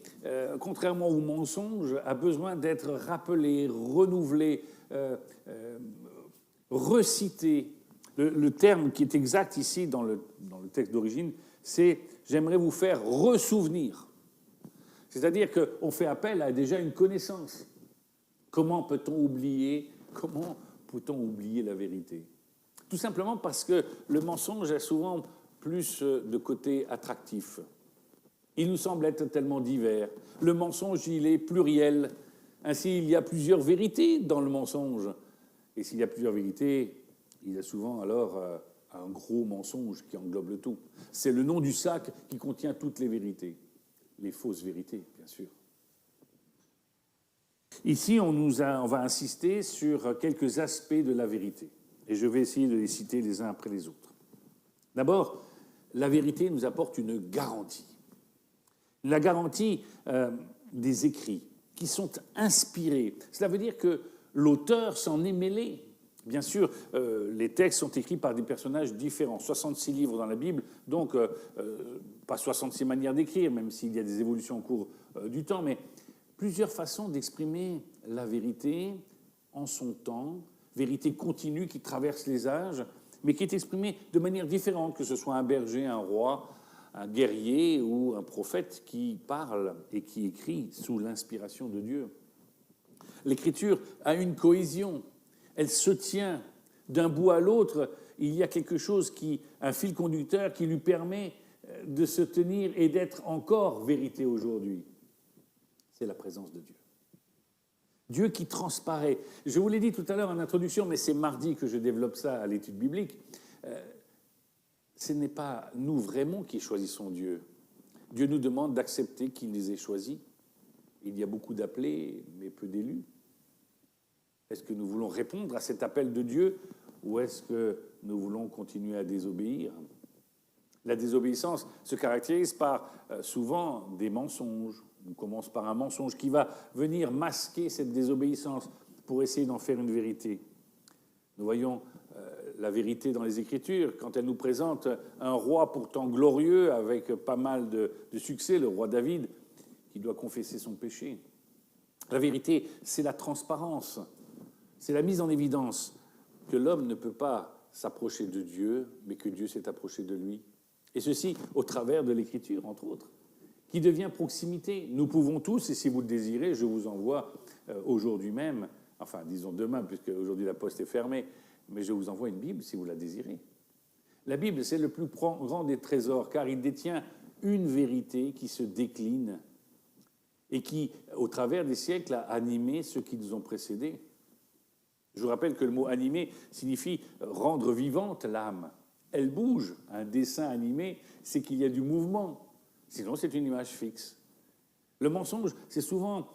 contrairement au mensonge, a besoin d'être rappelée, renouvelée, recitée. Le terme qui est exact ici dans le texte d'origine, c'est « j'aimerais vous faire ressouvenir ». C'est-à-dire qu'on fait appel à déjà une connaissance. Comment peut-on oublier la vérité? Tout simplement parce que le mensonge a souvent plus de côté attractif. Il nous semble être tellement divers. Le mensonge, il est pluriel. Ainsi, il y a plusieurs vérités dans le mensonge. Et s'il y a plusieurs vérités, il y a souvent alors un gros mensonge qui englobe le tout. C'est le nom du sac qui contient toutes les vérités. Les fausses vérités, bien sûr. Ici, on va insister sur quelques aspects de la vérité. Et je vais essayer de les citer les uns après les autres. D'abord, la vérité nous apporte une garantie. La garantie des écrits qui sont inspirés. Cela veut dire que l'auteur s'en est mêlé. Bien sûr, les textes sont écrits par des personnages différents. 66 livres dans la Bible, donc pas 66 manières d'écrire, même s'il y a des évolutions au cours du temps, mais plusieurs façons d'exprimer la vérité en son temps, vérité continue qui traverse les âges, mais qui est exprimée de manière différente, que ce soit un berger, un roi, un guerrier ou un prophète qui parle et qui écrit sous l'inspiration de Dieu. L'Écriture a une cohésion, elle se tient d'un bout à l'autre. Il y a quelque chose un fil conducteur qui lui permet de se tenir et d'être encore vérité aujourd'hui. C'est la présence de Dieu. Dieu qui transparaît. Je vous l'ai dit tout à l'heure en introduction, mais c'est mardi que je développe ça à l'étude biblique. Ce n'est pas nous vraiment qui choisissons Dieu. Dieu nous demande d'accepter qu'il les ait choisis. Il y a beaucoup d'appelés, mais peu d'élus. Est-ce que nous voulons répondre à cet appel de Dieu ou est-ce que nous voulons continuer à désobéir ? La désobéissance se caractérise par souvent des mensonges. On commence par un mensonge qui va venir masquer cette désobéissance pour essayer d'en faire une vérité. Nous voyons la vérité dans les Écritures quand elle nous présente un roi pourtant glorieux avec pas mal de succès, le roi David, qui doit confesser son péché. La vérité, c'est la transparence, c'est la mise en évidence que l'homme ne peut pas s'approcher de Dieu, mais que Dieu s'est approché de lui. Et ceci au travers de l'Écriture, entre autres, qui devient proximité. Nous pouvons tous, et si vous le désirez, je vous envoie aujourd'hui même, enfin disons demain, puisque aujourd'hui la poste est fermée, mais je vous envoie une Bible si vous la désirez. La Bible, c'est le plus grand des trésors, car il détient une vérité qui se décline et qui, au travers des siècles, a animé ceux qui nous ont précédés. Je vous rappelle que le mot « animer » signifie rendre vivante l'âme. Elle bouge. Un dessin animé, c'est qu'il y a du mouvement. Sinon, c'est une image fixe. Le mensonge, c'est souvent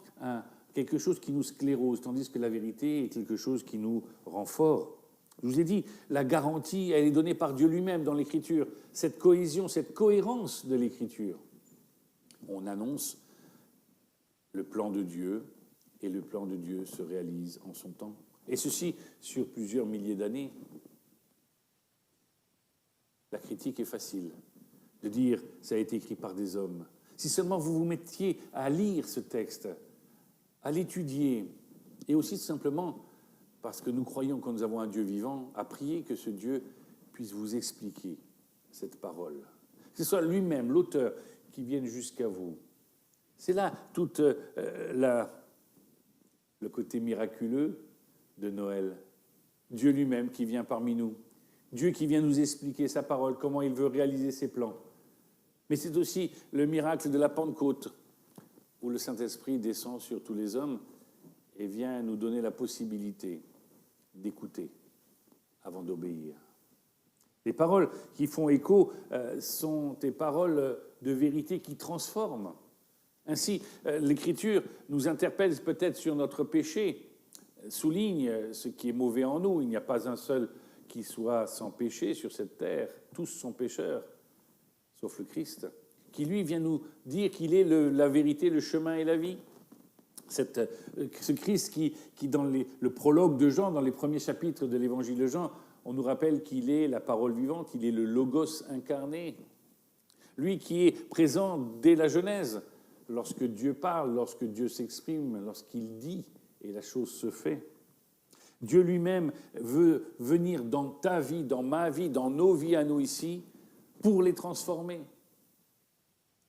quelque chose qui nous sclérose, tandis que la vérité est quelque chose qui nous rend forts. Je vous ai dit, la garantie, elle est donnée par Dieu lui-même dans l'Écriture. Cette cohésion, cette cohérence de l'Écriture. On annonce le plan de Dieu, et le plan de Dieu se réalise en son temps. Et ceci sur plusieurs milliers d'années. La critique est facile de dire « ça a été écrit par des hommes ». Si seulement vous vous mettiez à lire ce texte, à l'étudier, et aussi simplement, parce que nous croyons que nous avons un Dieu vivant, à prier que ce Dieu puisse vous expliquer cette parole. Que ce soit lui-même, l'auteur, qui vienne jusqu'à vous. C'est là tout le côté miraculeux de Noël. Dieu lui-même qui vient parmi nous. Dieu qui vient nous expliquer sa parole, comment il veut réaliser ses plans. Mais c'est aussi le miracle de la Pentecôte, où le Saint-Esprit descend sur tous les hommes et vient nous donner la possibilité d'écouter avant d'obéir. Les paroles qui font écho sont des paroles de vérité qui transforment. Ainsi, l'Écriture nous interpelle peut-être sur notre péché, souligne ce qui est mauvais en nous. Il n'y a pas un seul qui soit sans péché sur cette terre. Tous sont pécheurs, sauf le Christ, qui lui vient nous dire qu'il est la vérité, le chemin et la vie. Ce Christ qui dans le prologue de Jean, dans les premiers chapitres de l'évangile de Jean, on nous rappelle qu'il est la parole vivante, il est le Logos incarné. Lui qui est présent dès la Genèse, lorsque Dieu parle, lorsque Dieu s'exprime, lorsqu'il dit, et la chose se fait. Dieu lui-même veut venir dans ta vie, dans ma vie, dans nos vies à nous ici, pour les transformer.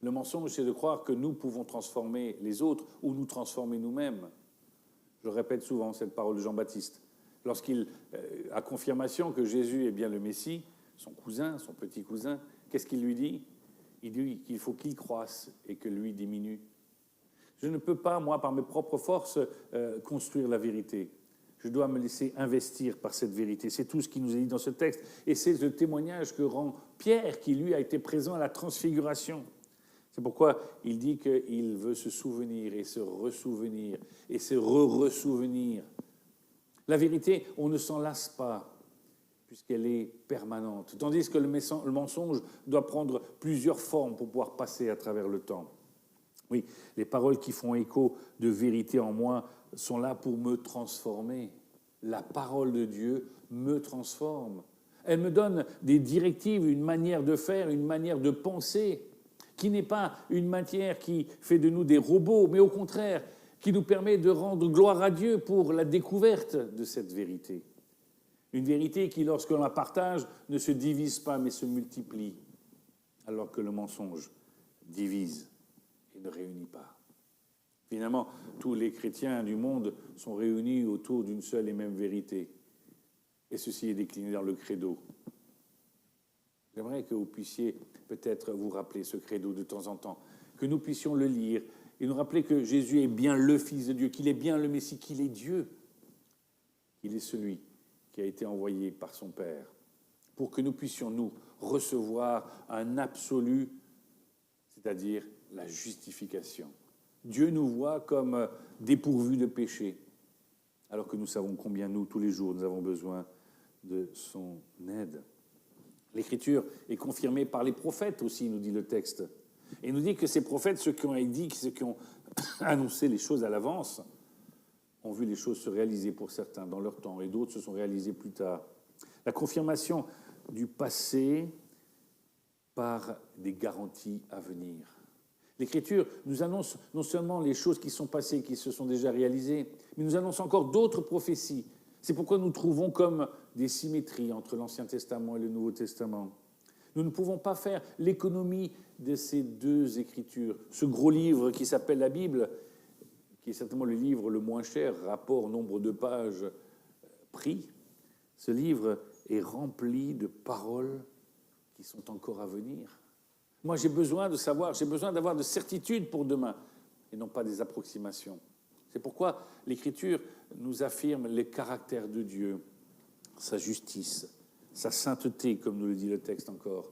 Le mensonge, c'est de croire que nous pouvons transformer les autres ou nous transformer nous-mêmes. Je répète souvent cette parole de Jean-Baptiste. Lorsqu'il a confirmation que Jésus est bien le Messie, son cousin, son petit cousin, qu'est-ce qu'il lui dit ? Il dit qu'il faut qu'il croisse et que lui diminue. Je ne peux pas, moi, par mes propres forces, construire la vérité. Je dois me laisser investir par cette vérité. C'est tout ce qui nous est dit dans ce texte. Et c'est le témoignage que rend Pierre, qui, lui, a été présent à la transfiguration. C'est pourquoi il dit qu'il veut se souvenir et se ressouvenir et se re-ressouvenir. La vérité, on ne s'en lasse pas, puisqu'elle est permanente. Tandis que le mensonge doit prendre plusieurs formes pour pouvoir passer à travers le temps. Oui, les paroles qui font écho de vérité en moi sont là pour me transformer. La parole de Dieu me transforme. Elle me donne des directives, une manière de faire, une manière de penser, qui n'est pas une matière qui fait de nous des robots, mais au contraire, qui nous permet de rendre gloire à Dieu pour la découverte de cette vérité. Une vérité qui, lorsqu'on la partage, ne se divise pas, mais se multiplie. alors que le mensonge divise et ne réunit pas. Finalement, tous les chrétiens du monde sont réunis autour d'une seule et même vérité. Et ceci est décliné dans le credo. J'aimerais que vous puissiez peut-être vous rappeler ce credo de temps en temps, que nous puissions le lire et nous rappeler que Jésus est bien le Fils de Dieu, qu'il est bien le Messie, qu'il est Dieu, qu'il est celui qui a été envoyé par son Père, pour que nous puissions, nous, recevoir un absolu, c'est-à-dire la justification. Dieu nous voit comme dépourvus de péché, alors que nous savons combien nous, tous les jours, nous avons besoin de son aide. L'Écriture est confirmée par les prophètes aussi, nous dit le texte. Et il nous dit que ces prophètes, ceux qui ont dit, ceux qui ont annoncé les choses à l'avance, ont vu les choses se réaliser pour certains dans leur temps, et d'autres se sont réalisées plus tard. La confirmation du passé par des garanties à venir. L'Écriture nous annonce non seulement les choses qui sont passées, qui se sont déjà réalisées, mais nous annonce encore d'autres prophéties. C'est pourquoi nous trouvons comme des symétries entre l'Ancien Testament et le Nouveau Testament. Nous ne pouvons pas faire l'économie de ces deux Écritures. Ce gros livre qui s'appelle la Bible, qui est certainement le livre le moins cher, rapport nombre de pages, prix, ce livre est rempli de paroles qui sont encore à venir. Moi, j'ai besoin de savoir, j'ai besoin d'avoir de certitudes pour demain, et non pas des approximations. C'est pourquoi l'Écriture nous affirme les caractères de Dieu, sa justice, sa sainteté, comme nous le dit le texte encore.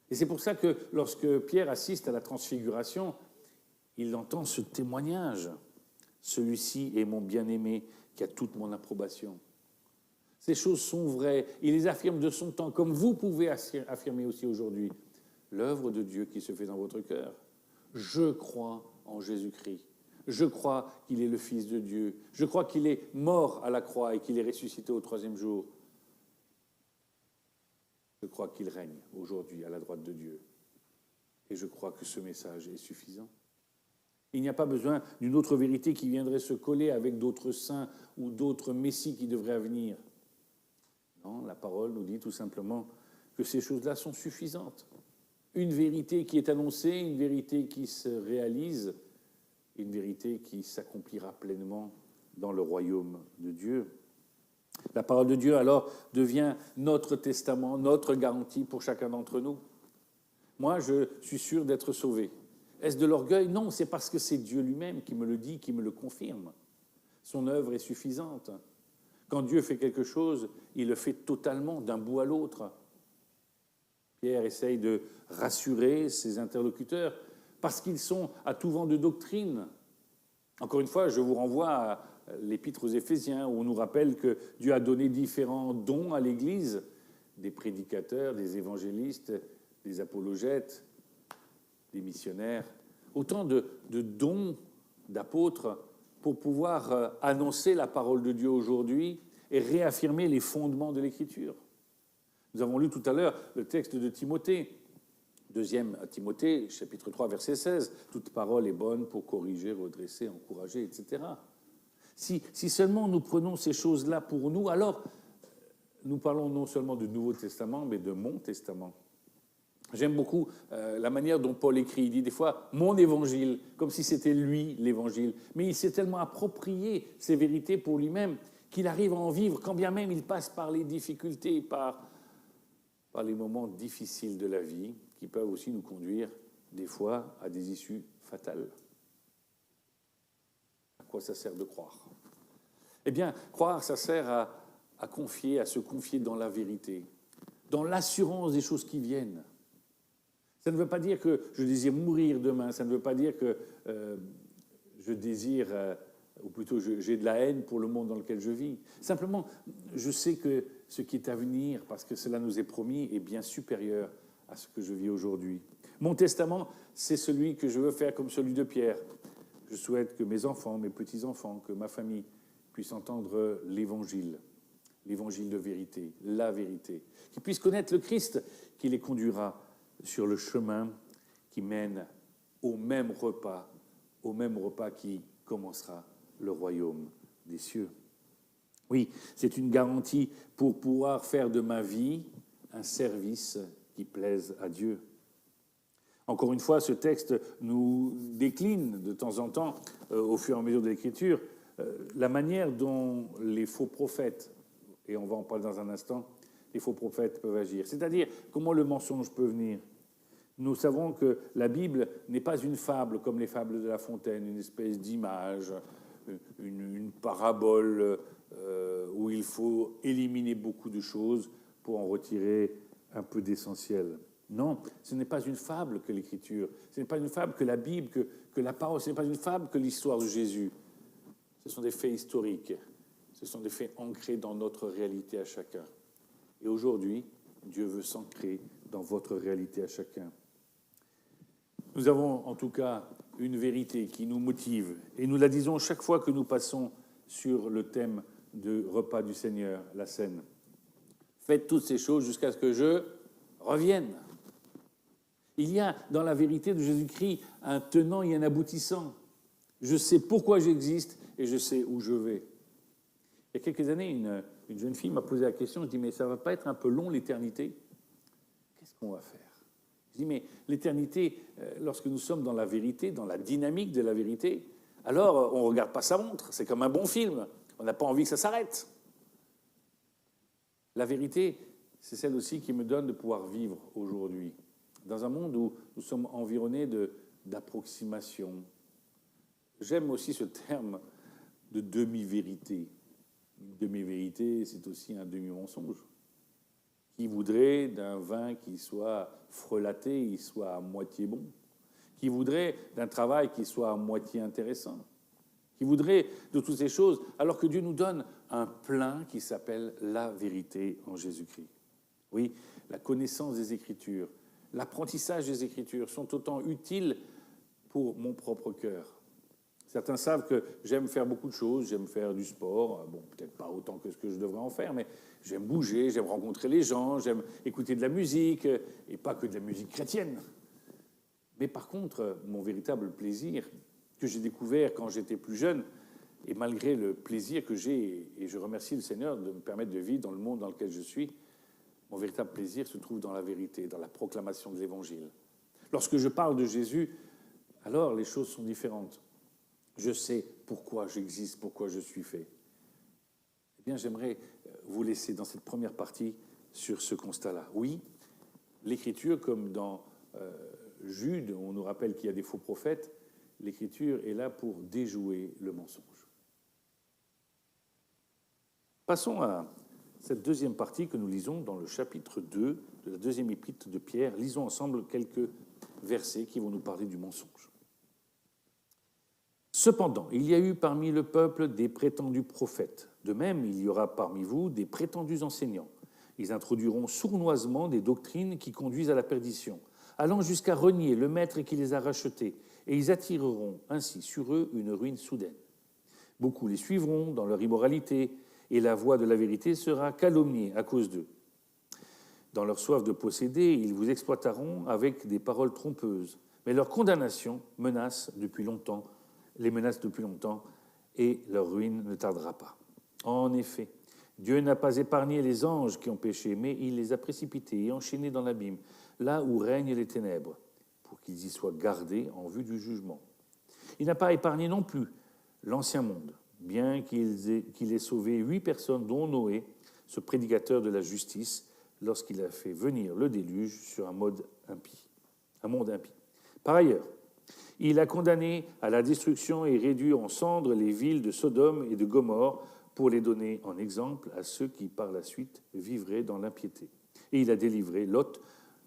Et c'est pour ça que lorsque Pierre assiste à la transfiguration, il entend ce témoignage. Celui-ci est mon bien-aimé qui a toute mon approbation. Ces choses sont vraies. Il les affirme de son temps, comme vous pouvez affirmer aussi aujourd'hui. L'œuvre de Dieu qui se fait dans votre cœur. Je crois en Jésus-Christ. Je crois qu'il est le Fils de Dieu. Je crois qu'il est mort à la croix et qu'il est ressuscité au 3e jour. Je crois qu'il règne aujourd'hui à la droite de Dieu. Et je crois que ce message est suffisant. Il n'y a pas besoin d'une autre vérité qui viendrait se coller avec d'autres saints ou d'autres messies qui devraient venir. Non, la parole nous dit tout simplement que ces choses-là sont suffisantes. Une vérité qui est annoncée, une vérité qui se réalise, une vérité qui s'accomplira pleinement dans le royaume de Dieu. La parole de Dieu, alors, devient notre testament, notre garantie pour chacun d'entre nous. Moi, je suis sûr d'être sauvé. Est-ce de l'orgueil? Non, c'est parce que c'est Dieu lui-même qui me le dit, qui me le confirme. Son œuvre est suffisante. Quand Dieu fait quelque chose, il le fait totalement, d'un bout à l'autre. Pierre essaye de rassurer ses interlocuteurs parce qu'ils sont à tout vent de doctrine. Encore une fois, je vous renvoie à l'Épître aux Éphésiens où on nous rappelle que Dieu a donné différents dons à l'Église, des prédicateurs, des évangélistes, des apologètes, des missionnaires, autant de dons d'apôtres pour pouvoir annoncer la parole de Dieu aujourd'hui et réaffirmer les fondements de l'Écriture. Nous avons lu tout à l'heure le texte de Timothée, 2 Timothée, chapitre 3, verset 16. « Toute parole est bonne pour corriger, redresser, encourager, etc. » Si seulement nous prenons ces choses-là pour nous, alors nous parlons non seulement du Nouveau Testament, mais de mon Testament. J'aime beaucoup la manière dont Paul écrit. Il dit des fois « mon évangile », comme si c'était lui l'évangile. Mais il s'est tellement approprié ces vérités pour lui-même qu'il arrive à en vivre, quand bien même il passe par les difficultés, par les moments difficiles de la vie, qui peuvent aussi nous conduire, des fois, à des issues fatales. À quoi ça sert de croire? Eh bien, croire, ça sert à confier, à se confier dans la vérité, dans l'assurance des choses qui viennent. Ça ne veut pas dire que je désire mourir demain, ça ne veut pas dire que je désire, ou plutôt j'ai de la haine pour le monde dans lequel je vis. Simplement, je sais que ce qui est à venir, parce que cela nous est promis, est bien supérieur à ce que je vis aujourd'hui. Mon testament, c'est celui que je veux faire comme celui de Pierre. Je souhaite que mes enfants, mes petits-enfants, que ma famille puissent entendre l'évangile de vérité, la vérité, qu'ils puissent connaître le Christ qui les conduira sur le chemin qui mène au même repas qui commencera le royaume des cieux. Oui, c'est une garantie pour pouvoir faire de ma vie un service qui plaise à Dieu. Encore une fois, ce texte nous décline de temps en temps, au fur et à mesure de l'Écriture, la manière dont les faux prophètes, et on va en parler dans un instant, les faux prophètes peuvent agir. C'est-à-dire comment le mensonge peut venir. Nous savons que la Bible n'est pas une fable comme les fables de La Fontaine, une espèce d'image, une parabole où il faut éliminer beaucoup de choses pour en retirer un peu d'essentiel. Non, ce n'est pas une fable que l'Écriture, ce n'est pas une fable que la Bible, que la parole, ce n'est pas une fable que l'histoire de Jésus. Ce sont des faits historiques, ce sont des faits ancrés dans notre réalité à chacun. Et aujourd'hui, Dieu veut s'ancrer dans votre réalité à chacun. Nous avons en tout cas une vérité qui nous motive, et nous la disons chaque fois que nous passons sur le thème du repas du Seigneur, la scène. Faites toutes ces choses jusqu'à ce que je revienne. Il y a dans la vérité de Jésus-Christ un tenant et un aboutissant. Je sais pourquoi j'existe et je sais où je vais. Il y a quelques années, une jeune fille m'a posé la question, je dis, mais ça ne va pas être un peu long l'éternité? Qu'est-ce qu'on va faire? Je dis, mais l'éternité, lorsque nous sommes dans la vérité, dans la dynamique de la vérité, alors on ne regarde pas sa montre, c'est comme un bon film, on n'a pas envie que ça s'arrête. La vérité, c'est celle aussi qui me donne de pouvoir vivre aujourd'hui, dans un monde où nous sommes environnés d'approximations. J'aime aussi ce terme de demi-vérité. Une demi-vérité, c'est aussi un demi-mensonge. Qui voudrait d'un vin qui soit frelaté, il soit à moitié bon? Qui voudrait d'un travail qui soit à moitié intéressant? Qui voudrait de toutes ces choses, alors que Dieu nous donne un plein qui s'appelle la vérité en Jésus-Christ. Oui, la connaissance des Écritures, l'apprentissage des Écritures sont autant utiles pour mon propre cœur. Certains savent que j'aime faire beaucoup de choses, j'aime faire du sport, bon, peut-être pas autant que ce que je devrais en faire, mais j'aime bouger, j'aime rencontrer les gens, j'aime écouter de la musique, et pas que de la musique chrétienne. Mais par contre, mon véritable plaisir, que j'ai découvert quand j'étais plus jeune, et malgré le plaisir que j'ai, et je remercie le Seigneur de me permettre de vivre dans le monde dans lequel je suis, mon véritable plaisir se trouve dans la vérité, dans la proclamation de l'Évangile. Lorsque je parle de Jésus, alors les choses sont différentes. Je sais pourquoi j'existe, pourquoi je suis fait. Eh bien, j'aimerais vous laisser dans cette première partie sur ce constat-là. Oui, l'Écriture, comme dans Jude, on nous rappelle qu'il y a des faux prophètes, l'Écriture est là pour déjouer le mensonge. Passons à cette deuxième partie que nous lisons dans le chapitre 2 de la deuxième épître de Pierre. Lisons ensemble quelques versets qui vont nous parler du mensonge. Cependant, il y a eu parmi le peuple des prétendus prophètes. De même, il y aura parmi vous des prétendus enseignants. Ils introduiront sournoisement des doctrines qui conduisent à la perdition, allant jusqu'à renier le maître qui les a rachetés, et ils attireront ainsi sur eux une ruine soudaine. Beaucoup les suivront dans leur immoralité, et la voie de la vérité sera calomniée à cause d'eux. Dans leur soif de posséder, ils vous exploiteront avec des paroles trompeuses, mais leur condamnation les menace depuis longtemps, et leur ruine ne tardera pas. En effet, Dieu n'a pas épargné les anges qui ont péché, mais il les a précipités et enchaînés dans l'abîme, là où règnent les ténèbres, pour qu'ils y soient gardés en vue du jugement. Il n'a pas épargné non plus l'ancien monde, bien qu'il ait sauvé 8 personnes, dont Noé, ce prédicateur de la justice, lorsqu'il a fait venir le déluge sur un monde impie. Par ailleurs, il a condamné à la destruction et réduit en cendres les villes de Sodome et de Gomorrhe pour les donner en exemple à ceux qui, par la suite, vivraient dans l'impiété. Et il a délivré Lot,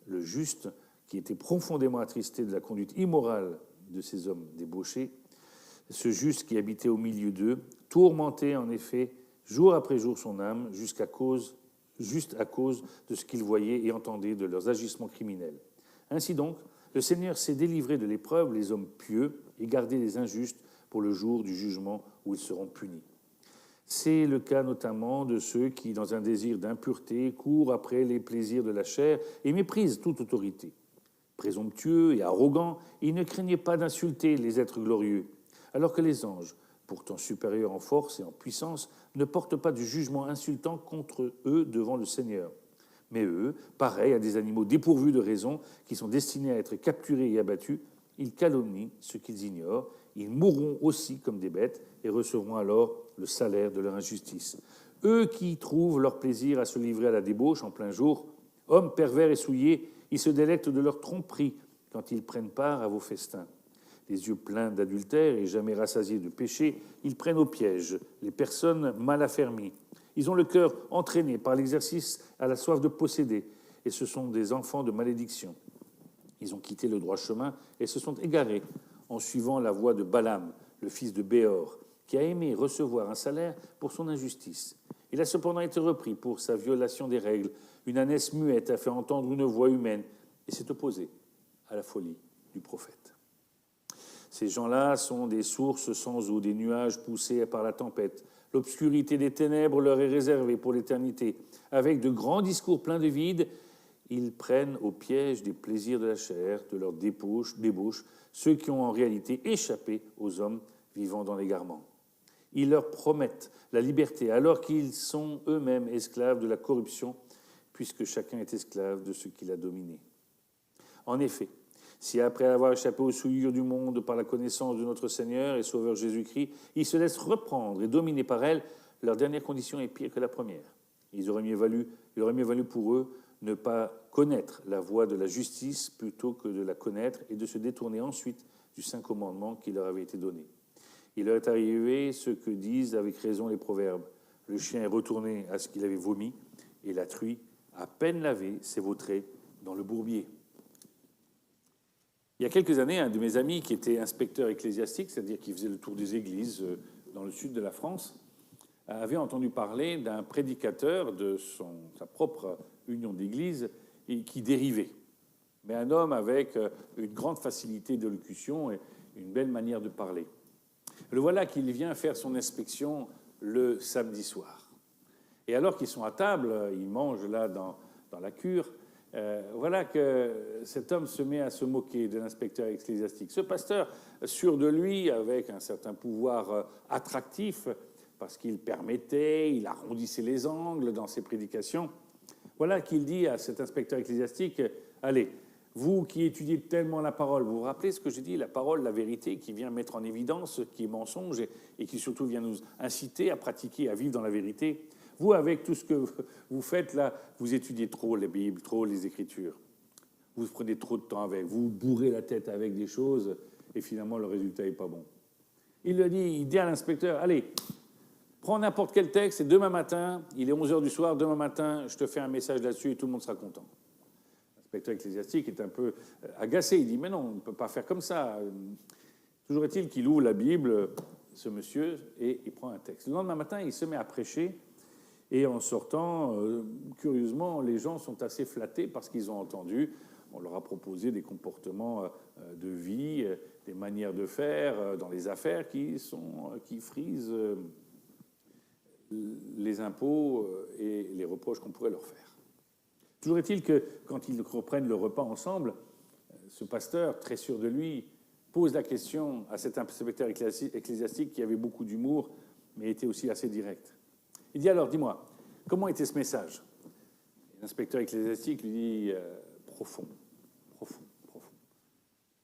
le juste, qui était profondément attristé de la conduite immorale de ces hommes débauchés, ce juste qui habitait au milieu d'eux, tourmentait en effet jour après jour son âme, juste à cause de ce qu'il voyait et entendait de leurs agissements criminels. Ainsi donc, le Seigneur s'est délivré de l'épreuve les hommes pieux et gardé les injustes pour le jour du jugement où ils seront punis. C'est le cas notamment de ceux qui, dans un désir d'impureté, courent après les plaisirs de la chair et méprisent toute autorité. Présomptueux et arrogants, ils ne craignaient pas d'insulter les êtres glorieux, alors que les anges, pourtant supérieurs en force et en puissance, ne portent pas du jugement insultant contre eux devant le Seigneur. Mais eux, pareils à des animaux dépourvus de raison, qui sont destinés à être capturés et abattus, ils calomnient ce qu'ils ignorent. Ils mourront aussi comme des bêtes et recevront alors le salaire de leur injustice. Eux qui trouvent leur plaisir à se livrer à la débauche en plein jour, hommes pervers et souillés, ils se délectent de leur tromperie quand ils prennent part à vos festins. Les yeux pleins d'adultère et jamais rassasiés de péché, ils prennent au piège les personnes mal affermies. Ils ont le cœur entraîné par l'exercice à la soif de posséder, et ce sont des enfants de malédiction. Ils ont quitté le droit chemin et se sont égarés en suivant la voie de Balaam, le fils de Béor, qui a aimé recevoir un salaire pour son injustice. Il a cependant été repris pour sa violation des règles. Une ânesse muette a fait entendre une voix humaine et s'est opposé à la folie du prophète. Ces gens-là sont des sources sans eau, des nuages poussés par la tempête. L'obscurité des ténèbres leur est réservée pour l'éternité. Avec de grands discours pleins de vide, ils prennent au piège des plaisirs de la chair, de leur débauche, ceux qui ont en réalité échappé aux hommes vivant dans l'égarement. Ils leur promettent la liberté alors qu'ils sont eux-mêmes esclaves de la corruption, puisque chacun est esclave de ce qu'il a dominé. En effet, si après avoir échappé aux souillures du monde par la connaissance de notre Seigneur et Sauveur Jésus-Christ, ils se laissent reprendre et dominer par elle, leur dernière condition est pire que la première. Il aurait mieux valu pour eux ne pas connaître la voie de la justice plutôt que de la connaître et de se détourner ensuite du saint commandement qui leur avait été donné. Il leur est arrivé ce que disent avec raison les proverbes. Le chien est retourné à ce qu'il avait vomi et la truie, à peine lavée, s'est vautrée dans le bourbier. Il y a quelques années, un de mes amis qui était inspecteur ecclésiastique, c'est-à-dire qui faisait le tour des églises dans le sud de la France, avait entendu parler d'un prédicateur de sa propre union d'église et qui dérivait. Mais un homme avec une grande facilité d'élocution et une belle manière de parler. Le voilà qu'il vient faire son inspection le samedi soir. Et alors qu'ils sont à table, ils mangent là dans la cure, voilà que cet homme se met à se moquer de l'inspecteur ecclésiastique. Ce pasteur, sûr de lui, avec un certain pouvoir attractif, parce qu'il permettait, il arrondissait les angles dans ses prédications, voilà qu'il dit à cet inspecteur ecclésiastique, « Allez, vous qui étudiez tellement la parole, vous vous rappelez ce que j'ai dit, la parole, la vérité, qui vient mettre en évidence ce qui est mensonge et qui surtout vient nous inciter à pratiquer, à vivre dans la vérité. Vous, avec tout ce que vous faites là, vous étudiez trop les Bibles, trop les Écritures. Vous prenez trop de temps avec, vous bourrez la tête avec des choses et finalement le résultat n'est pas bon. » Il dit à l'inspecteur, « Allez, prends n'importe quel texte et demain matin, il est 11h du soir, demain matin, je te fais un message là-dessus et tout le monde sera content. » L'inspecteur ecclésiastique est un peu agacé. Il dit, mais non, on ne peut pas faire comme ça. Toujours est-il qu'il ouvre la Bible, ce monsieur, et il prend un texte. Le lendemain matin, il se met à prêcher. Et en sortant, curieusement, les gens sont assez flattés parce qu'ils ont entendu, on leur a proposé des comportements de vie, des manières de faire dans les affaires qui frisent les impôts et les reproches qu'on pourrait leur faire. Toujours est-il que, quand ils reprennent le repas ensemble, ce pasteur, très sûr de lui, pose la question à cet inspecteur ecclésiastique qui avait beaucoup d'humour, mais était aussi assez direct. Il dit alors, dis-moi, comment était ce message? L'inspecteur ecclésiastique lui dit, profond.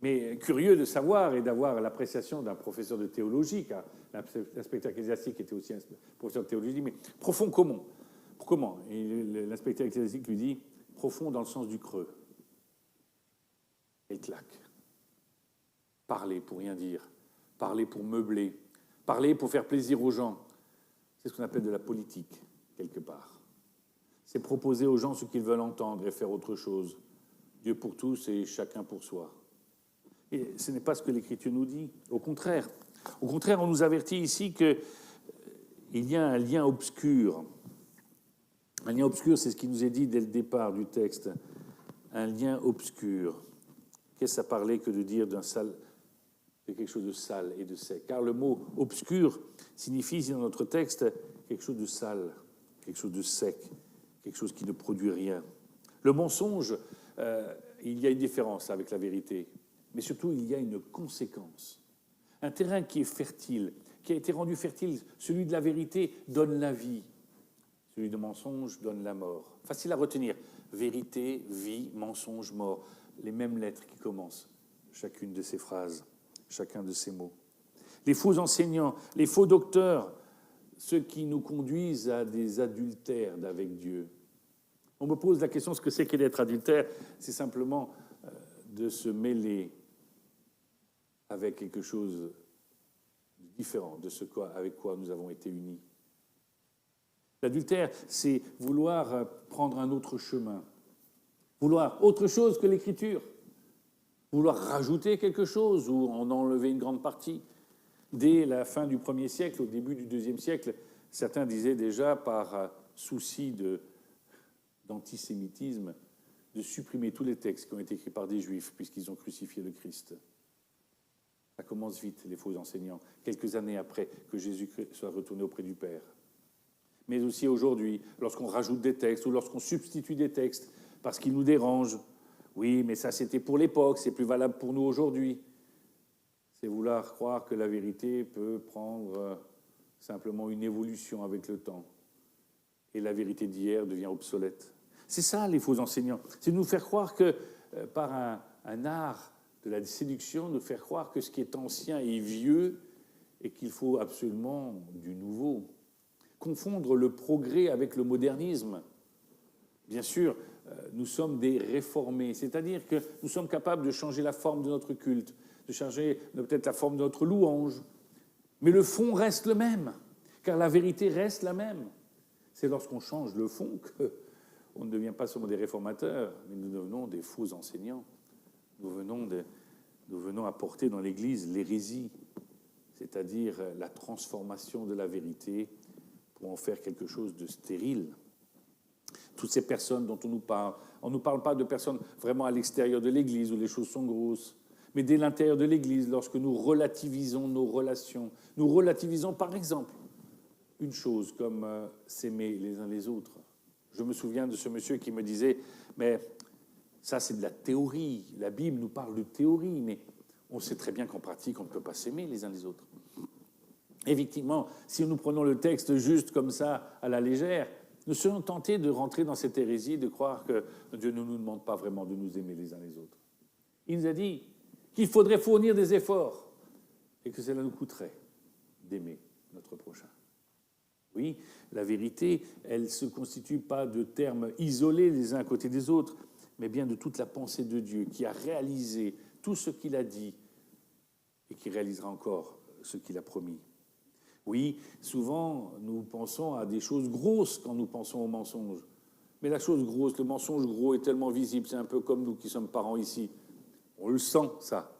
Mais curieux de savoir et d'avoir l'appréciation d'un professeur de théologie, car l'inspecteur ecclésiastique était aussi un professeur de théologie, mais profond comment? Et l'inspecteur ecclésiastique lui dit, profond dans le sens du creux. Et il claque. Parler pour rien dire, parler pour meubler, parler pour faire plaisir aux gens. C'est ce qu'on appelle de la politique, quelque part. C'est proposer aux gens ce qu'ils veulent entendre et faire autre chose. Dieu pour tous et chacun pour soi. Et ce n'est pas ce que l'Écriture nous dit. Au contraire, on nous avertit ici qu'il y a un lien obscur. Un lien obscur, c'est ce qui nous est dit dès le départ du texte. Un lien obscur. Qu'est-ce que ça parlait que de dire de quelque chose de sale et de sec? Car le mot obscur signifie ici dans notre texte quelque chose de sale, quelque chose de sec, quelque chose qui ne produit rien. Le mensonge, il y a une différence avec la vérité, mais surtout il y a une conséquence. Un terrain qui est fertile, qui a été rendu fertile, celui de la vérité donne la vie, celui de mensonge donne la mort. Facile à retenir. vérité, vie, mensonge, mort. Les mêmes lettres qui commencent chacune de ces phrases, chacun de ces mots. Les faux enseignants, les faux docteurs, ceux qui nous conduisent à des adultères avec Dieu. On me pose la question, ce que c'est qu'être adultère? C'est simplement de se mêler avec quelque chose de différent de ce avec quoi nous avons été unis. L'adultère, c'est vouloir prendre un autre chemin, vouloir autre chose que l'Écriture, vouloir rajouter quelque chose ou en enlever une grande partie. Dès la fin du 1er siècle, au début du 2e siècle, certains disaient déjà, par souci d'antisémitisme, de supprimer tous les textes qui ont été écrits par des Juifs, puisqu'ils ont crucifié le Christ. Ça commence vite, les faux enseignants, quelques années après que Jésus soit retourné auprès du Père. Mais aussi aujourd'hui, lorsqu'on rajoute des textes ou lorsqu'on substitue des textes parce qu'ils nous dérangent. Oui, mais ça c'était pour l'époque, c'est plus valable pour nous aujourd'hui. C'est vouloir croire que la vérité peut prendre simplement une évolution avec le temps. Et la vérité d'hier devient obsolète. C'est ça, les faux enseignants. C'est de nous faire croire que, par un art de la séduction, nous faire croire que ce qui est ancien est vieux et qu'il faut absolument du nouveau. Confondre le progrès avec le modernisme. Bien sûr, nous sommes des réformés, c'est-à-dire que nous sommes capables de changer la forme de notre culte, de changer peut-être la forme de notre louange, mais le fond reste le même, car la vérité reste la même. C'est lorsqu'on change le fond qu'on ne devient pas seulement des réformateurs, mais nous devenons des faux enseignants. Nous venons apporter dans l'Église l'hérésie, c'est-à-dire la transformation de la vérité pour en faire quelque chose de stérile. Toutes ces personnes dont on ne nous parle pas de personnes vraiment à l'extérieur de l'Église où les choses sont grosses, mais dès l'intérieur de l'Église, lorsque nous relativisons nos relations, nous relativisons par exemple une chose comme s'aimer les uns les autres. Je me souviens de ce monsieur qui me disait « mais ça c'est de la théorie, la Bible nous parle de théorie, mais on sait très bien qu'en pratique on ne peut pas s'aimer les uns les autres ». Effectivement, si nous prenons le texte juste comme ça, à la légère, nous serions tentés de rentrer dans cette hérésie, de croire que Dieu ne nous demande pas vraiment de nous aimer les uns les autres. Il nous a dit qu'il faudrait fournir des efforts et que cela nous coûterait d'aimer notre prochain. Oui, la vérité, elle ne se constitue pas de termes isolés les uns à côté des autres, mais bien de toute la pensée de Dieu qui a réalisé tout ce qu'il a dit et qui réalisera encore ce qu'il a promis. Oui, souvent, nous pensons à des choses grosses quand nous pensons au mensonge. Mais la chose grosse, le mensonge gros est tellement visible, c'est un peu comme nous qui sommes parents ici. On le sent, ça.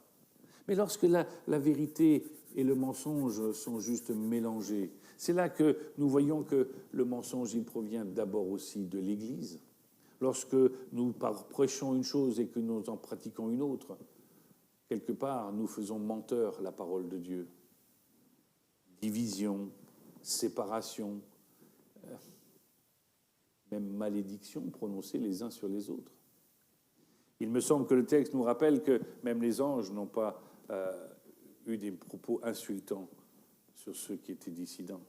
Mais lorsque la vérité et le mensonge sont juste mélangés, c'est là que nous voyons que le mensonge, il provient d'abord aussi de l'Église. Lorsque nous prêchons une chose et que nous en pratiquons une autre, quelque part, nous faisons menteur la parole de Dieu. Division, séparation, même malédiction prononcée les uns sur les autres. Il me semble que le texte nous rappelle que même les anges n'ont pas eu des propos insultants sur ceux qui étaient dissidents.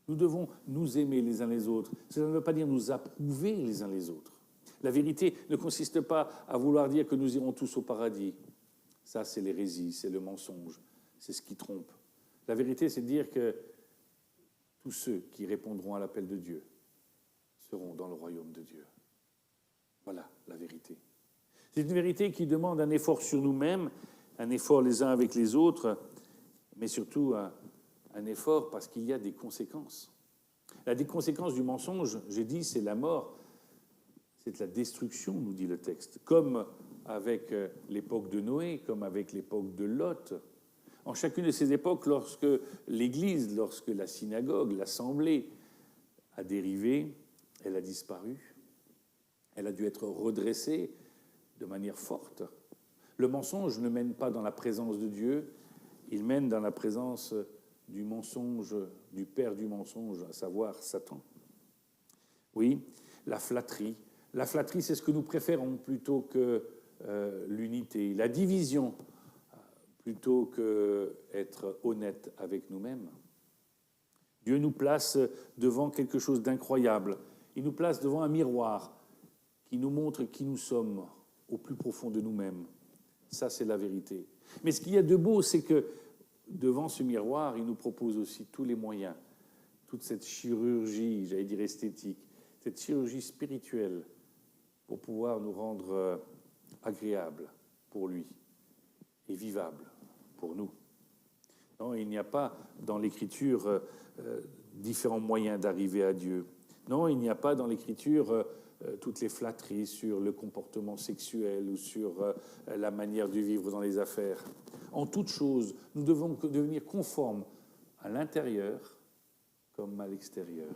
Nous devons nous aimer les uns les autres. Cela ne veut pas dire nous approuver les uns les autres. La vérité ne consiste pas à vouloir dire que nous irons tous au paradis. Ça, c'est l'hérésie, c'est le mensonge, c'est ce qui trompe. La vérité, c'est de dire que tous ceux qui répondront à l'appel de Dieu seront dans le royaume de Dieu. Voilà la vérité. C'est une vérité qui demande un effort sur nous-mêmes, un effort les uns avec les autres, mais surtout un effort parce qu'il y a des conséquences. La conséquence du mensonge, j'ai dit, c'est la mort, c'est la destruction, nous dit le texte, comme avec l'époque de Noé, comme avec l'époque de Lot. En chacune de ces époques, lorsque l'Église, lorsque la synagogue, l'assemblée a dérivé, elle a disparu, elle a dû être redressée de manière forte. Le mensonge ne mène pas dans la présence de Dieu, il mène dans la présence du mensonge, du père du mensonge, à savoir Satan. Oui, la flatterie. La flatterie, c'est ce que nous préférons plutôt que l'unité. La division, plutôt qu'être honnête avec nous-mêmes. Dieu nous place devant quelque chose d'incroyable. Il nous place devant un miroir qui nous montre qui nous sommes au plus profond de nous-mêmes. Ça, c'est la vérité. Mais ce qu'il y a de beau, c'est que devant ce miroir, il nous propose aussi tous les moyens, toute cette chirurgie, j'allais dire esthétique, cette chirurgie spirituelle pour pouvoir nous rendre agréables pour lui et vivables pour nous. Non, il n'y a pas dans l'Écriture différents moyens d'arriver à Dieu. Non, il n'y a pas dans l'Écriture toutes les flatteries sur le comportement sexuel ou sur la manière de vivre dans les affaires. En toute chose, nous devons devenir conformes à l'intérieur comme à l'extérieur.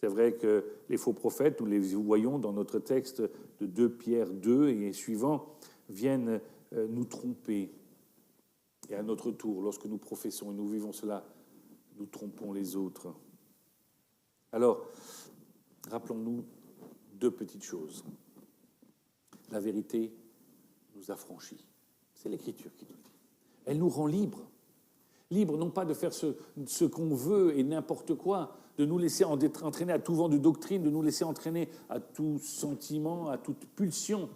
C'est vrai que les faux prophètes, nous les voyons dans notre texte de 2 Pierre 2 et suivants, viennent nous tromper. Et à notre tour, lorsque nous professons et nous vivons cela, nous trompons les autres. Alors, rappelons-nous 2 petites choses. La vérité nous affranchit. C'est l'Écriture qui nous le dit. Elle nous rend libres. Libres non pas de faire ce qu'on veut et n'importe quoi, de nous laisser entraîner à tout vent de doctrine, de nous laisser entraîner à tout sentiment, à toute pulsion,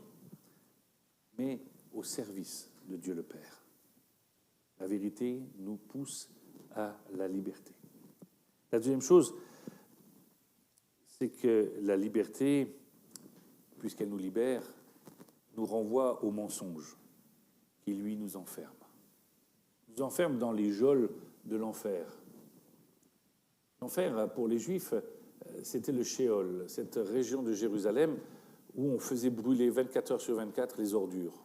mais au service de Dieu le Père. La vérité nous pousse à la liberté. La deuxième chose, c'est que la liberté, puisqu'elle nous libère, nous renvoie au mensonge qui, lui, nous enferme. Nous enferme dans les geôles de l'enfer. L'enfer, pour les Juifs, c'était le Sheol, cette région de Jérusalem où on faisait brûler 24 heures sur 24 les ordures.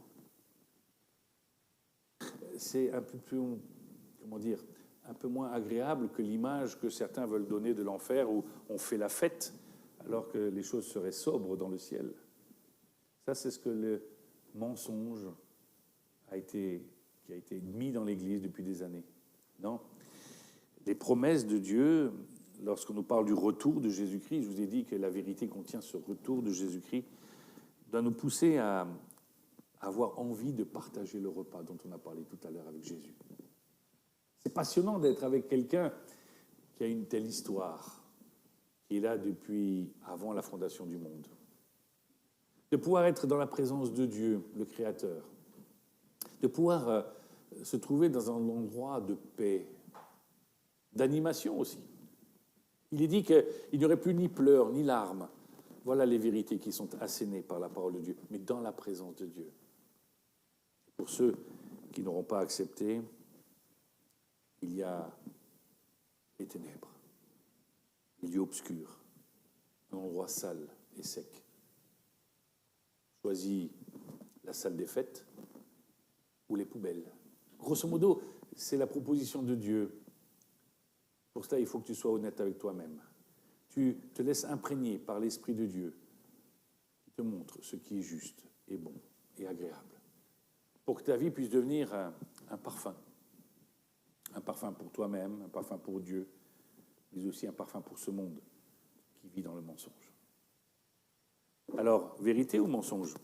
C'est un peu plus, comment dire, un peu moins agréable que l'image que certains veulent donner de l'enfer où on fait la fête alors que les choses seraient sobres dans le ciel. Ça, c'est ce que le mensonge qui a été mis dans l'Église depuis des années. Non. Les promesses de Dieu, lorsqu'on nous parle du retour de Jésus-Christ, je vous ai dit que la vérité contient ce retour de Jésus-Christ, doit nous pousser à avoir envie de partager le repas dont on a parlé tout à l'heure avec Jésus. C'est passionnant d'être avec quelqu'un qui a une telle histoire, qui est là depuis avant la fondation du monde. De pouvoir être dans la présence de Dieu, le Créateur. De pouvoir se trouver dans un endroit de paix, d'animation aussi. Il est dit qu'il n'y aurait plus ni pleurs, ni larmes. Voilà les vérités qui sont assénées par la parole de Dieu, mais dans la présence de Dieu. Pour ceux qui n'auront pas accepté, il y a les ténèbres, les lieux obscurs, un endroit sale et sec. Choisis la salle des fêtes ou les poubelles. Grosso modo, c'est la proposition de Dieu. Pour cela, il faut que tu sois honnête avec toi-même. Tu te laisses imprégner par l'Esprit de Dieu qui te montre ce qui est juste et bon et agréable. Pour que ta vie puisse devenir un parfum. Un parfum pour toi-même, un parfum pour Dieu, mais aussi un parfum pour ce monde qui vit dans le mensonge. Alors, vérité ou mensonge ?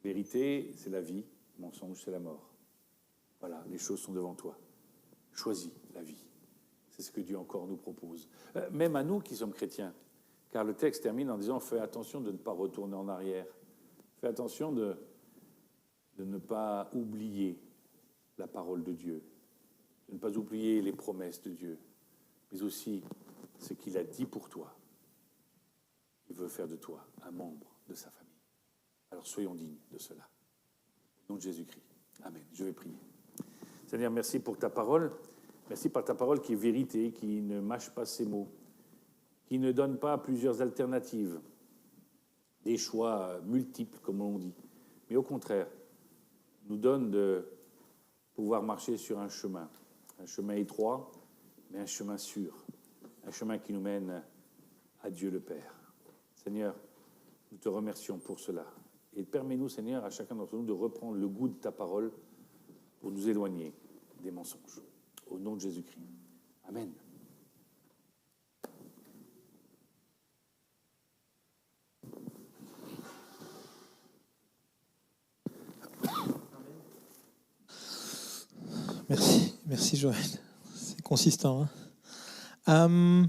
Vérité, c'est la vie. Mensonge, c'est la mort. Voilà, les choses sont devant toi. Choisis la vie. C'est ce que Dieu encore nous propose. Même à nous qui sommes chrétiens. Car le texte termine en disant « Fais attention de ne pas retourner en arrière. Fais attention de ne pas oublier la parole de Dieu. De ne pas oublier les promesses de Dieu. Mais aussi ce qu'il a dit pour toi. Il veut faire de toi un membre de sa famille. Alors soyons dignes de cela. Au nom de Jésus-Christ. Amen. Je vais prier. Seigneur, merci pour ta parole. Merci par ta parole qui est vérité, qui ne mâche pas ses mots, qui ne donne pas plusieurs alternatives, des choix multiples, comme on dit, mais au contraire, nous donne de pouvoir marcher sur un chemin étroit, mais un chemin sûr, un chemin qui nous mène à Dieu le Père. Seigneur, nous te remercions pour cela. Et permets-nous, Seigneur, à chacun d'entre nous de reprendre le goût de ta parole pour nous éloigner des mensonges. Au nom de Jésus-Christ. Amen. Merci Joël. C'est consistant. Hein.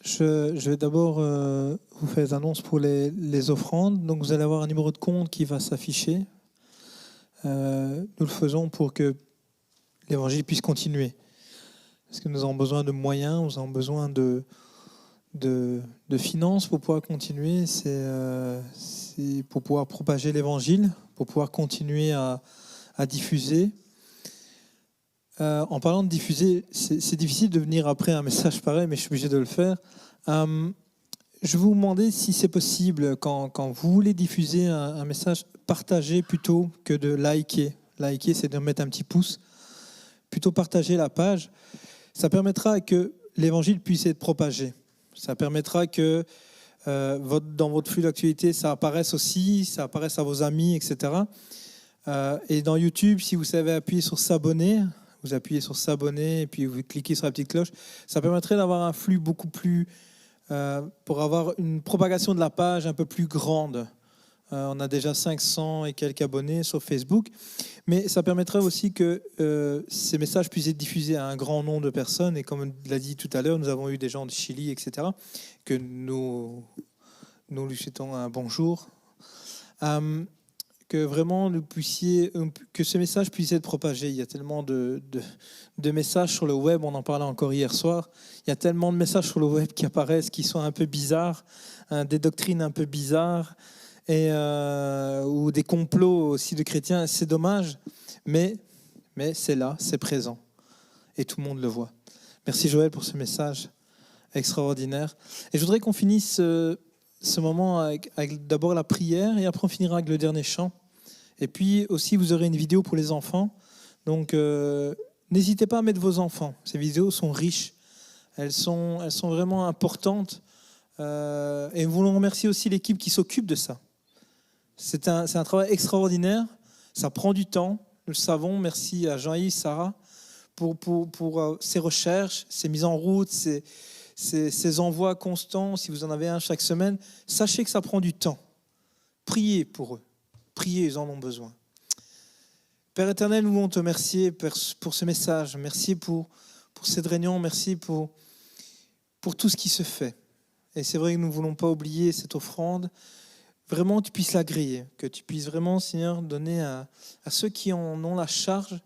Je vais d'abord vous faire des annonces pour les offrandes. Donc vous allez avoir un numéro de compte qui va s'afficher. Nous le faisons pour que l'évangile puisse continuer. Parce que nous avons besoin de moyens, nous avons besoin de finances pour pouvoir continuer. C'est pour pouvoir propager l'évangile, pour pouvoir continuer à diffuser. En parlant de diffuser, c'est difficile de venir après un message pareil, mais je suis obligé de le faire. Je vais vous demander si c'est possible, quand vous voulez diffuser un message, partagez plutôt que de liker. Liker, c'est de mettre un petit pouce. Plutôt partager la page. Ça permettra que l'évangile puisse être propagé. Ça permettra que dans votre flux d'actualité, ça apparaisse aussi, ça apparaisse à vos amis, etc. Et dans YouTube, si vous savez appuyer sur s'abonner, vous appuyez sur s'abonner et puis vous cliquez sur la petite cloche, ça permettrait d'avoir un flux beaucoup plus... pour avoir une propagation de la page un peu plus grande. On a déjà 500 et quelques abonnés sur Facebook, mais ça permettrait aussi que ces messages puissent être diffusés à un grand nombre de personnes. Et comme on l'a dit tout à l'heure, nous avons eu des gens de Chili, etc., que nous lui souhaitons un bonjour. Que vraiment que ce message puisse être propagé. Il y a tellement de messages sur le web, on en parlait encore hier soir, il y a tellement de messages sur le web qui apparaissent, qui sont un peu bizarres, des doctrines un peu bizarres, ou des complots aussi de chrétiens. C'est dommage, mais c'est là, c'est présent, et tout le monde le voit. Merci Joël pour ce message extraordinaire. Et je voudrais qu'on finisse ce moment avec d'abord la prière, et après on finira avec le dernier chant. Et puis aussi vous aurez une vidéo pour les enfants. Donc n'hésitez pas à mettre vos enfants. Ces vidéos sont riches, elles sont vraiment importantes. Et nous voulons remercier aussi l'équipe qui s'occupe de ça. C'est un travail extraordinaire, ça prend du temps, nous le savons. Merci à Jean-Yves, Sarah pour ces recherches, ces mises en route, ces envois constants. Si vous en avez un chaque semaine, sachez que ça prend du temps. Priez pour eux. Priez, ils en ont besoin. Père éternel, nous voulons te remercier pour ce message. Merci pour cette réunion. Merci pour tout ce qui se fait. Et c'est vrai que nous ne voulons pas oublier cette offrande. Vraiment, tu puisses l'agréer. Que tu puisses vraiment, Seigneur, donner à ceux qui en ont la charge,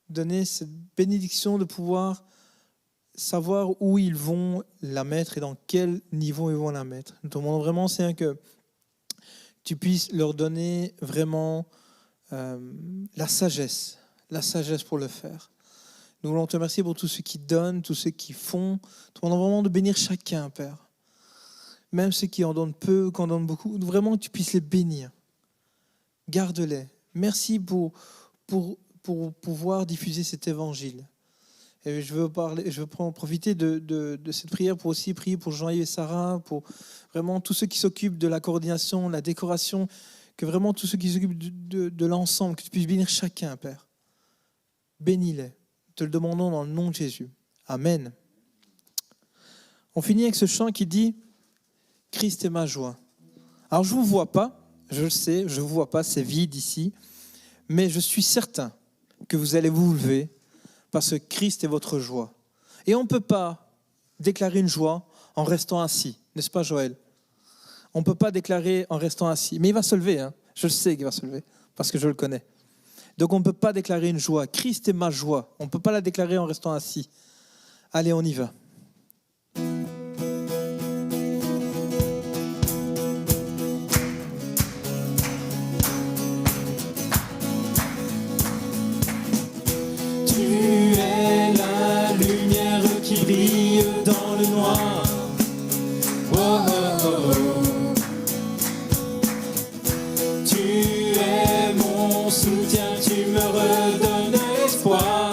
donner cette bénédiction de pouvoir savoir où ils vont la mettre et dans quel niveau ils vont la mettre. Nous te demandons vraiment, Seigneur, que tu puisses leur donner vraiment la sagesse pour le faire. Nous voulons te remercier pour tous ceux qui donnent, tous ceux qui font. Nous te demandons vraiment de bénir chacun, Père. Même ceux qui en donnent peu, qui en donnent beaucoup, vraiment que tu puisses les bénir. Garde-les. Merci pour pouvoir diffuser cet évangile. Et je veux profiter de cette prière pour aussi prier pour Jean-Yves et Sarah, pour vraiment tous ceux qui s'occupent de la coordination, la décoration, que vraiment tous ceux qui s'occupent de l'ensemble, que tu puisses bénir chacun, Père. Bénis-les. Te le demandons dans le nom de Jésus. Amen. On finit avec ce chant qui dit « Christ est ma joie ». Alors je ne vous vois pas, je le sais, je ne vous vois pas, c'est vide ici, mais je suis certain que vous allez vous lever parce que Christ est votre joie. Et on ne peut pas déclarer une joie en restant assis, n'est-ce pas Joël? On ne peut pas déclarer en restant assis, mais il va se lever, hein. Je le sais qu'il va se lever parce que je le connais. Donc on ne peut pas déclarer une joie. Christ est ma joie. On ne peut pas la déclarer en restant assis. Allez, on y va. Tu es la lumière qui brille dans le noir. Oh, oh, oh, oh. Tu es mon soutien, tu me redonnes espoir.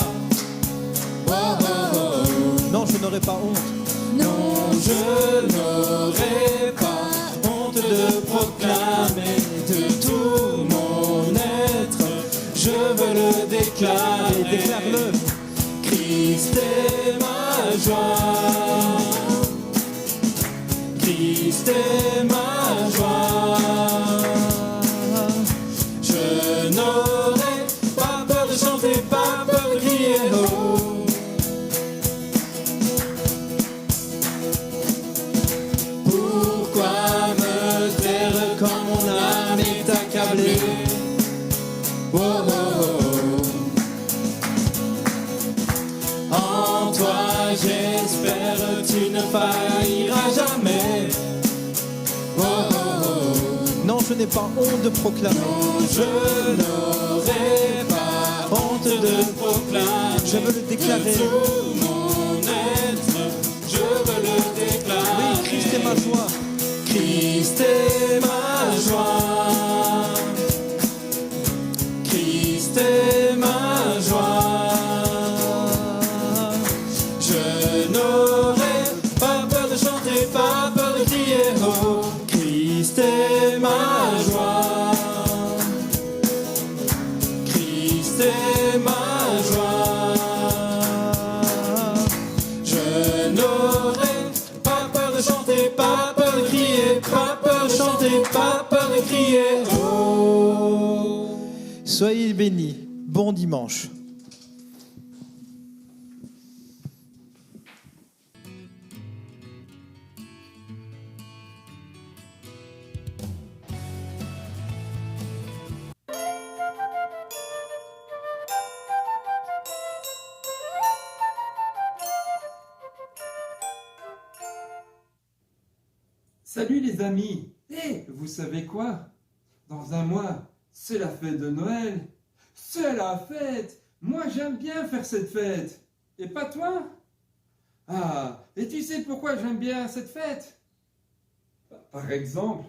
Oh, oh, oh, oh. Non, je n'aurai pas honte. Non, je n'aurai pas honte de proclamer de tout mon être. Je veux le déclarer. Déclare-le. Christ est ma joie. Christ est ma joie. Je n'aurai pas peur de chanter, pas peur de crier haut. aller. Oh, oh, oh. En toi j'espère, tu ne failliras jamais. Oh, oh, oh. Non, je n'ai pas honte de proclamer. Non, je n'aurai pas honte de proclamer. Je veux le déclarer. De tout mon être, je veux le déclarer. Oui, Christ est ma joie. Christ est ma joie. Christ est ma joie. Je n'aurai pas peur de chanter, pas peur de crier. Oh, Christ est ma joie. Christ est ma joie. Je n'aurai pas peur de chanter, pas peur de crier, pas peur de chanter, pas peur de crier. Oh. Soyez bénis. Bon dimanche. Salut les amis! Vous savez quoi? Dans un mois, c'est la fête de Noël. C'est la fête! Moi j'aime bien faire cette fête. Et pas toi? Ah, et tu sais pourquoi j'aime bien cette fête? Par exemple,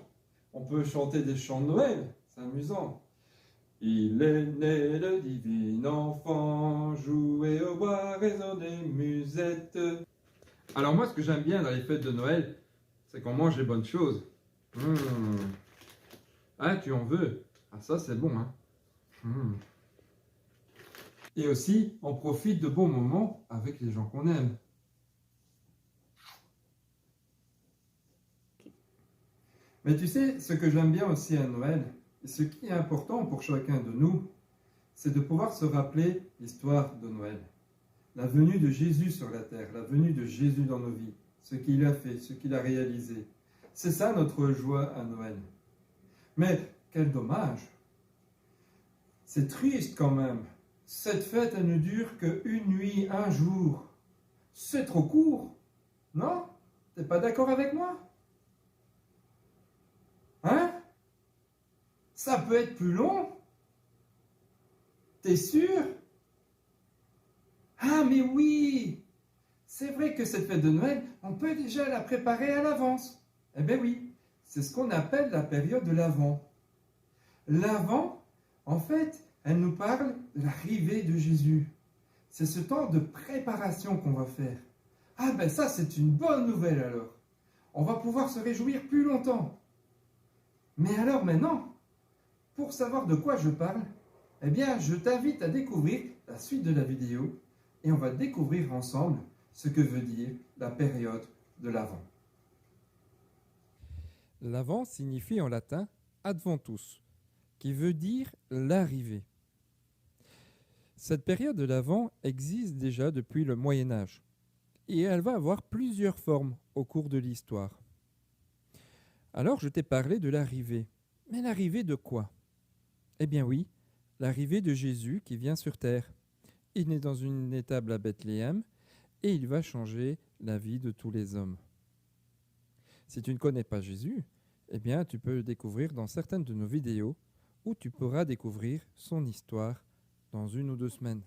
on peut chanter des chants de Noël. C'est amusant. Il est né le divin enfant, jouer au bois, résonner musette. Alors moi ce que j'aime bien dans les fêtes de Noël, c'est qu'on mange les bonnes choses. Ah, tu en veux? Ah, ça, c'est bon, hein? Et aussi, on profite de bons moments avec les gens qu'on aime. Mais tu sais, ce que j'aime bien aussi à Noël, et ce qui est important pour chacun de nous, c'est de pouvoir se rappeler l'histoire de Noël. La venue de Jésus sur la terre, la venue de Jésus dans nos vies. Ce qu'il a fait, ce qu'il a réalisé. C'est ça notre joie à Noël. Mais quel dommage. C'est triste quand même. Cette fête, elle ne dure qu'une nuit, un jour. C'est trop court. Non? T'es pas d'accord avec moi? Hein? Ça peut être plus long? T'es sûr? Ah mais oui! C'est vrai que cette fête de Noël, on peut déjà la préparer à l'avance. Eh bien oui, c'est ce qu'on appelle la période de l'Avent. L'Avent, en fait, elle nous parle de l'arrivée de Jésus. C'est ce temps de préparation qu'on va faire. Ah ben ça, c'est une bonne nouvelle alors. On va pouvoir se réjouir plus longtemps. Mais alors maintenant, pour savoir de quoi je parle, eh bien, je t'invite à découvrir la suite de la vidéo et on va découvrir ensemble ce que veut dire la période de l'Avent. L'Avent signifie en latin adventus, qui veut dire l'arrivée. Cette période de l'Avent existe déjà depuis le Moyen Âge et elle va avoir plusieurs formes au cours de l'histoire. Alors je t'ai parlé de l'arrivée. Mais l'arrivée de quoi? Eh bien oui, l'arrivée de Jésus qui vient sur terre. Il naît dans une étable à Bethléem et il va changer la vie de tous les hommes. Si tu ne connais pas Jésus, eh bien tu peux le découvrir dans certaines de nos vidéos où tu pourras découvrir son histoire dans 1 ou 2 semaines.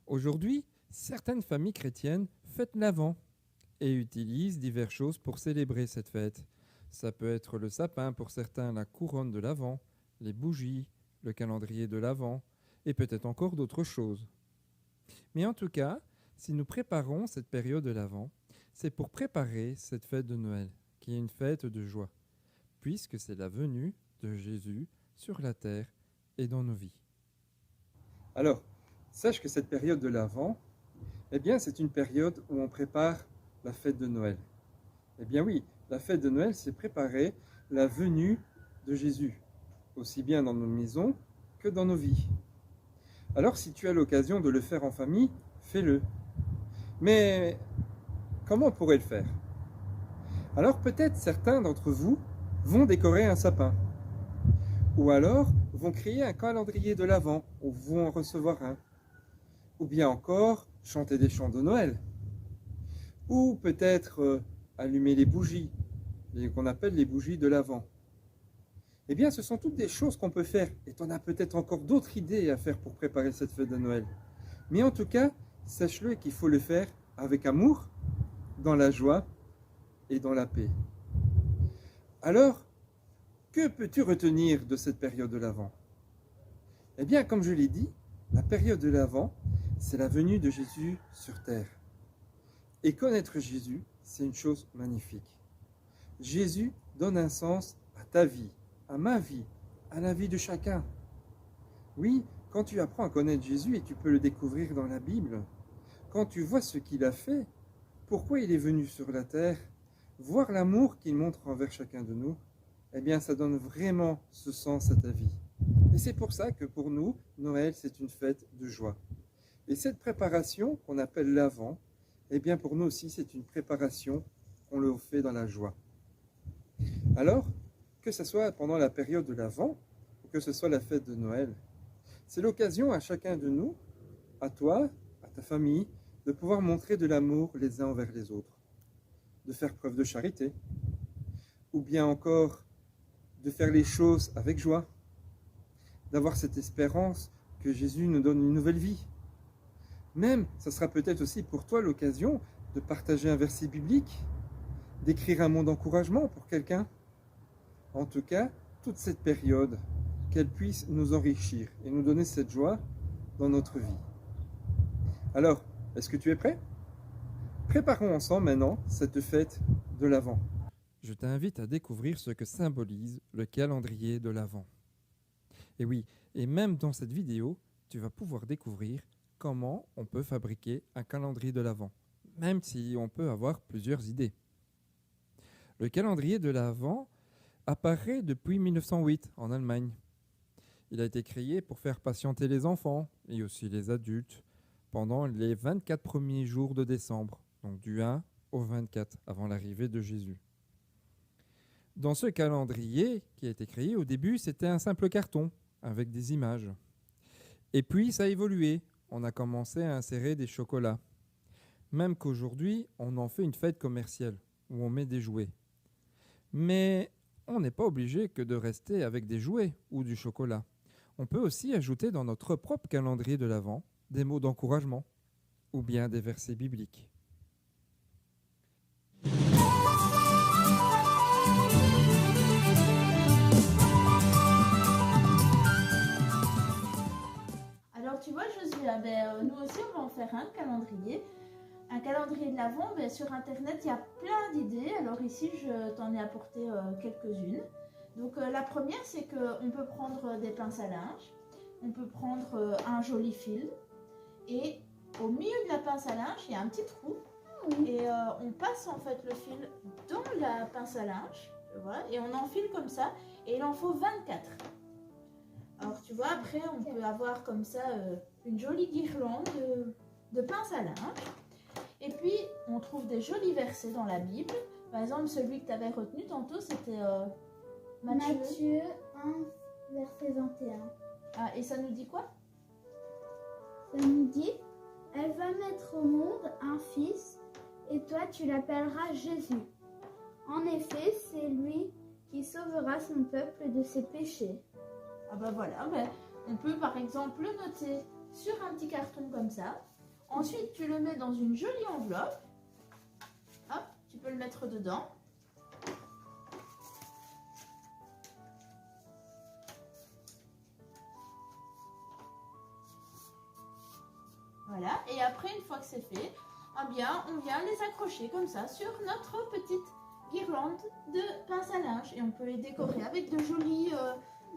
Aujourd'hui, certaines familles chrétiennes fêtent l'Avent et utilisent diverses choses pour célébrer cette fête. Ça peut être le sapin pour certains, la couronne de l'Avent, les bougies, le calendrier de l'Avent et peut-être encore d'autres choses. Mais en tout cas, si nous préparons cette période de l'Avent, c'est pour préparer cette fête de Noël, qui est une fête de joie, puisque c'est la venue de Jésus sur la terre et dans nos vies. Alors, sache que cette période de l'Avent, eh bien, c'est une période où on prépare la fête de Noël. Eh bien oui, la fête de Noël, c'est préparer la venue de Jésus, aussi bien dans nos maisons que dans nos vies. Alors, si tu as l'occasion de le faire en famille, fais-le. Mais comment on pourrait le faire? Alors peut-être certains d'entre vous vont décorer un sapin. Ou alors vont créer un calendrier de l'Avent, ou vont en recevoir un. Ou bien encore chanter des chants de Noël. Ou peut-être allumer les bougies, qu'on appelle les bougies de l'Avent. Eh bien, ce sont toutes des choses qu'on peut faire. Et tu en as peut-être encore d'autres idées à faire pour préparer cette fête de Noël. Mais en tout cas, sache-le qu'il faut le faire avec amour, dans la joie et dans la paix. Alors, que peux-tu retenir de cette période de l'Avent? Eh bien, comme je l'ai dit, la période de l'Avent, c'est la venue de Jésus sur terre. Et connaître Jésus, c'est une chose magnifique. Jésus donne un sens à ta vie, à ma vie, à la vie de chacun. Oui, quand tu apprends à connaître Jésus, et tu peux le découvrir dans la Bible, quand tu vois ce qu'il a fait, pourquoi il est venu sur la terre, voir l'amour qu'il montre envers chacun de nous, eh bien ça donne vraiment ce sens à ta vie. Et c'est pour ça que pour nous, Noël, c'est une fête de joie. Et cette préparation qu'on appelle l'Avent, eh bien pour nous aussi, c'est une préparation qu'on le fait dans la joie. Alors, que ce soit pendant la période de l'Avent, ou que ce soit la fête de Noël, c'est l'occasion à chacun de nous, à toi, à ta famille, de pouvoir montrer de l'amour les uns envers les autres, de faire preuve de charité, ou bien encore de faire les choses avec joie, d'avoir cette espérance que Jésus nous donne une nouvelle vie. Même, ça sera peut-être aussi pour toi l'occasion de partager un verset biblique, d'écrire un mot d'encouragement pour quelqu'un. En tout cas, toute cette période, qu'elle puisse nous enrichir et nous donner cette joie dans notre vie. Alors, est-ce que tu es prêt? Préparons ensemble maintenant cette fête de l'Avent. Je t'invite à découvrir ce que symbolise le calendrier de l'Avent. Et oui, et même dans cette vidéo, tu vas pouvoir découvrir comment on peut fabriquer un calendrier de l'Avent, même si on peut avoir plusieurs idées. Le calendrier de l'Avent apparaît depuis 1908 en Allemagne. Il a été créé pour faire patienter les enfants et aussi les adultes pendant les 24 premiers jours de décembre, donc du 1 au 24 avant l'arrivée de Jésus. Dans ce calendrier qui a été créé, au début, c'était un simple carton avec des images. Et puis, ça a évolué. On a commencé à insérer des chocolats. Même qu'aujourd'hui, on en fait une fête commerciale où on met des jouets. Mais on n'est pas obligé que de rester avec des jouets ou du chocolat. On peut aussi ajouter dans notre propre calendrier de l'Avent des mots d'encouragement ou bien des versets bibliques. Alors tu vois Josué, nous aussi on va en faire un calendrier. Un calendrier de l'Avent, sur internet il y a plein d'idées. Alors ici je t'en ai apporté quelques-unes. Donc la première c'est qu'on peut prendre des pinces à linge, on peut prendre un joli fil et au milieu de la pince à linge il y a un petit trou et on passe en fait le fil dans la pince à linge, voilà, et on enfile comme ça et il en faut 24. Alors tu vois, après on peut avoir comme ça une jolie guirlande de pince à linge. Et puis on trouve des jolis versets dans la Bible. Par exemple, celui que tu avais retenu tantôt, c'était Matthieu 1, verset 21. Ah, et ça nous dit quoi? Ça nous dit: elle va mettre au monde un fils, et toi tu l'appelleras Jésus. En effet, c'est lui qui sauvera son peuple de ses péchés. Ah bah voilà, on peut par exemple le noter sur un petit carton comme ça. Ensuite, tu le mets dans une jolie enveloppe. Hop, tu peux le mettre dedans. Voilà, et après, une fois que c'est fait, eh bien, on vient les accrocher comme ça sur notre petite guirlande de pince à linge. Et on peut les décorer avec de jolies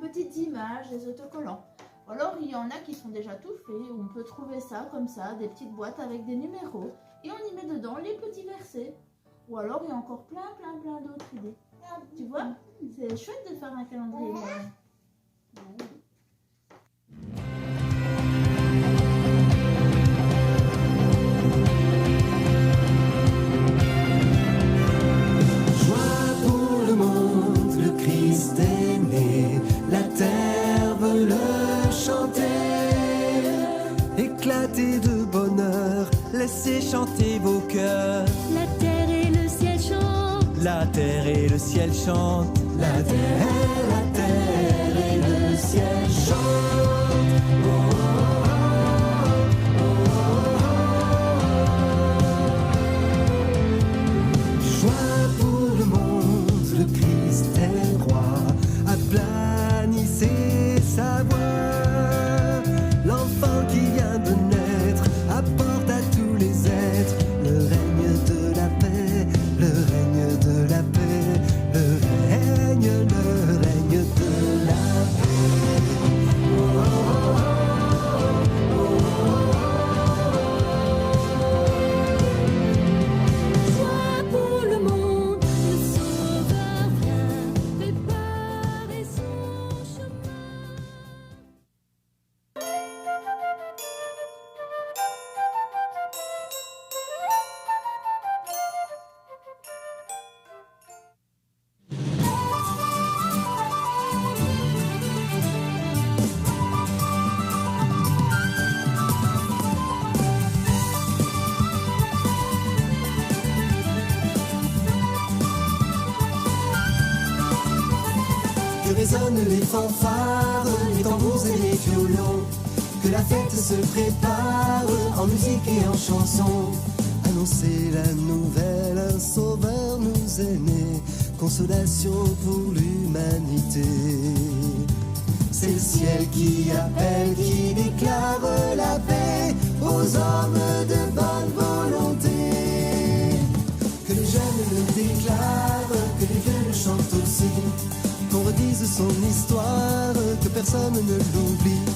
petites images, des autocollants. Alors, il y en a qui sont déjà tout faits. On peut trouver ça comme ça, des petites boîtes avec des numéros. Et on y met dedans les petits versets. Ou alors, il y a encore plein d'autres idées. Tu vois, c'est chouette de faire un calendrier. Joie pour le monde, le Christ est né, la terre chanter vos cœurs. La terre et le ciel chantent. La terre et le ciel chantent. La terre et le ciel chantent. Oh, oh, oh. Joie pour le monde, le Christ est roi. Aplanissez sa voix. L'enfant qui vient de naître apporte à tous les êtres le règne de la paix, le règne de la paix, le règne de la paix. Oh, oh, oh, Joie pour le monde, le Sauveur vient préparer son chemin. que résonnent les fanfares, les tambours et les violons, que la fête se prépare en musique et en chanson. Annoncez la nouvelle, un sauveur nous est né, consolation pour l'humanité. C'est le ciel qui appelle, qui déclare la paix aux hommes de bonne volonté. Que les jeunes le déclarent, que les vieux le chantent aussi, qu'on redise son histoire, que personne ne l'oublie.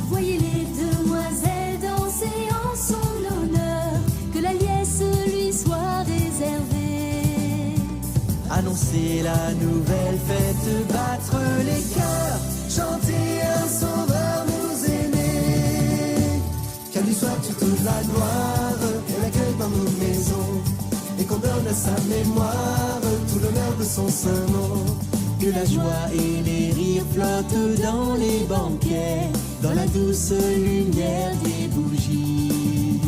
Voyez les demoiselles danser en son honneur, que la liesse lui soit réservée. Annoncez la nouvelle fête, battre les cœurs, chanter un sauveur nous est né. Qu'à lui soit toute la gloire, qu'elle accueille dans nos maisons, et qu'on donne à sa mémoire tout l'honneur de son saint nom. Que la joie et les rires flottent dans les banquets, dans la douce lumière des bougies.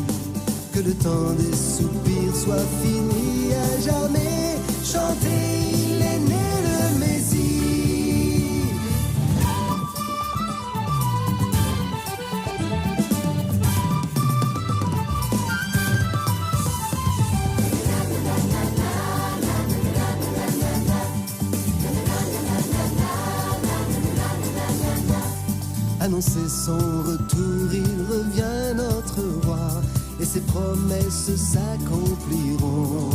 Que le temps des soupirs soit fini à jamais, chantez, il est né le Messie. Annoncer son retour, il revient notre roi, et ses promesses s'accompliront.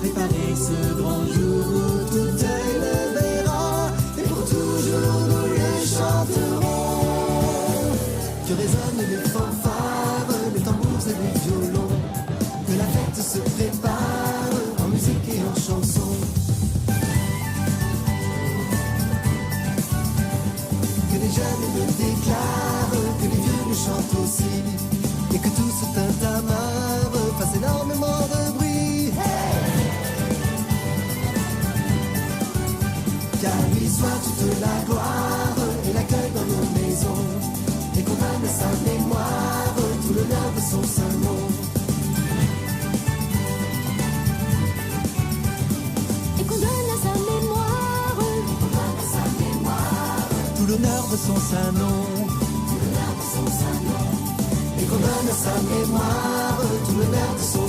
Préparez ce grand jour où tout œil le verra, et pour toujours nous le chanterons. Que résonnent les fanfares, les tambours et les violons, que la fête se prépare en musique et en chanson. Que les jeunes le déclarent, que les vieux le chantent aussi, et que tout ce tintamarre fasse énormément de bruit. Hey! Qu'à lui soit toute la gloire et l'accueil dans nos maisons, et qu'on donne à sa mémoire tout l'honneur de son saint nom. Et qu'on donne à sa mémoire, tout l'honneur de son saint nom. Et qu'on donne à sa mémoire tout l'honneur de son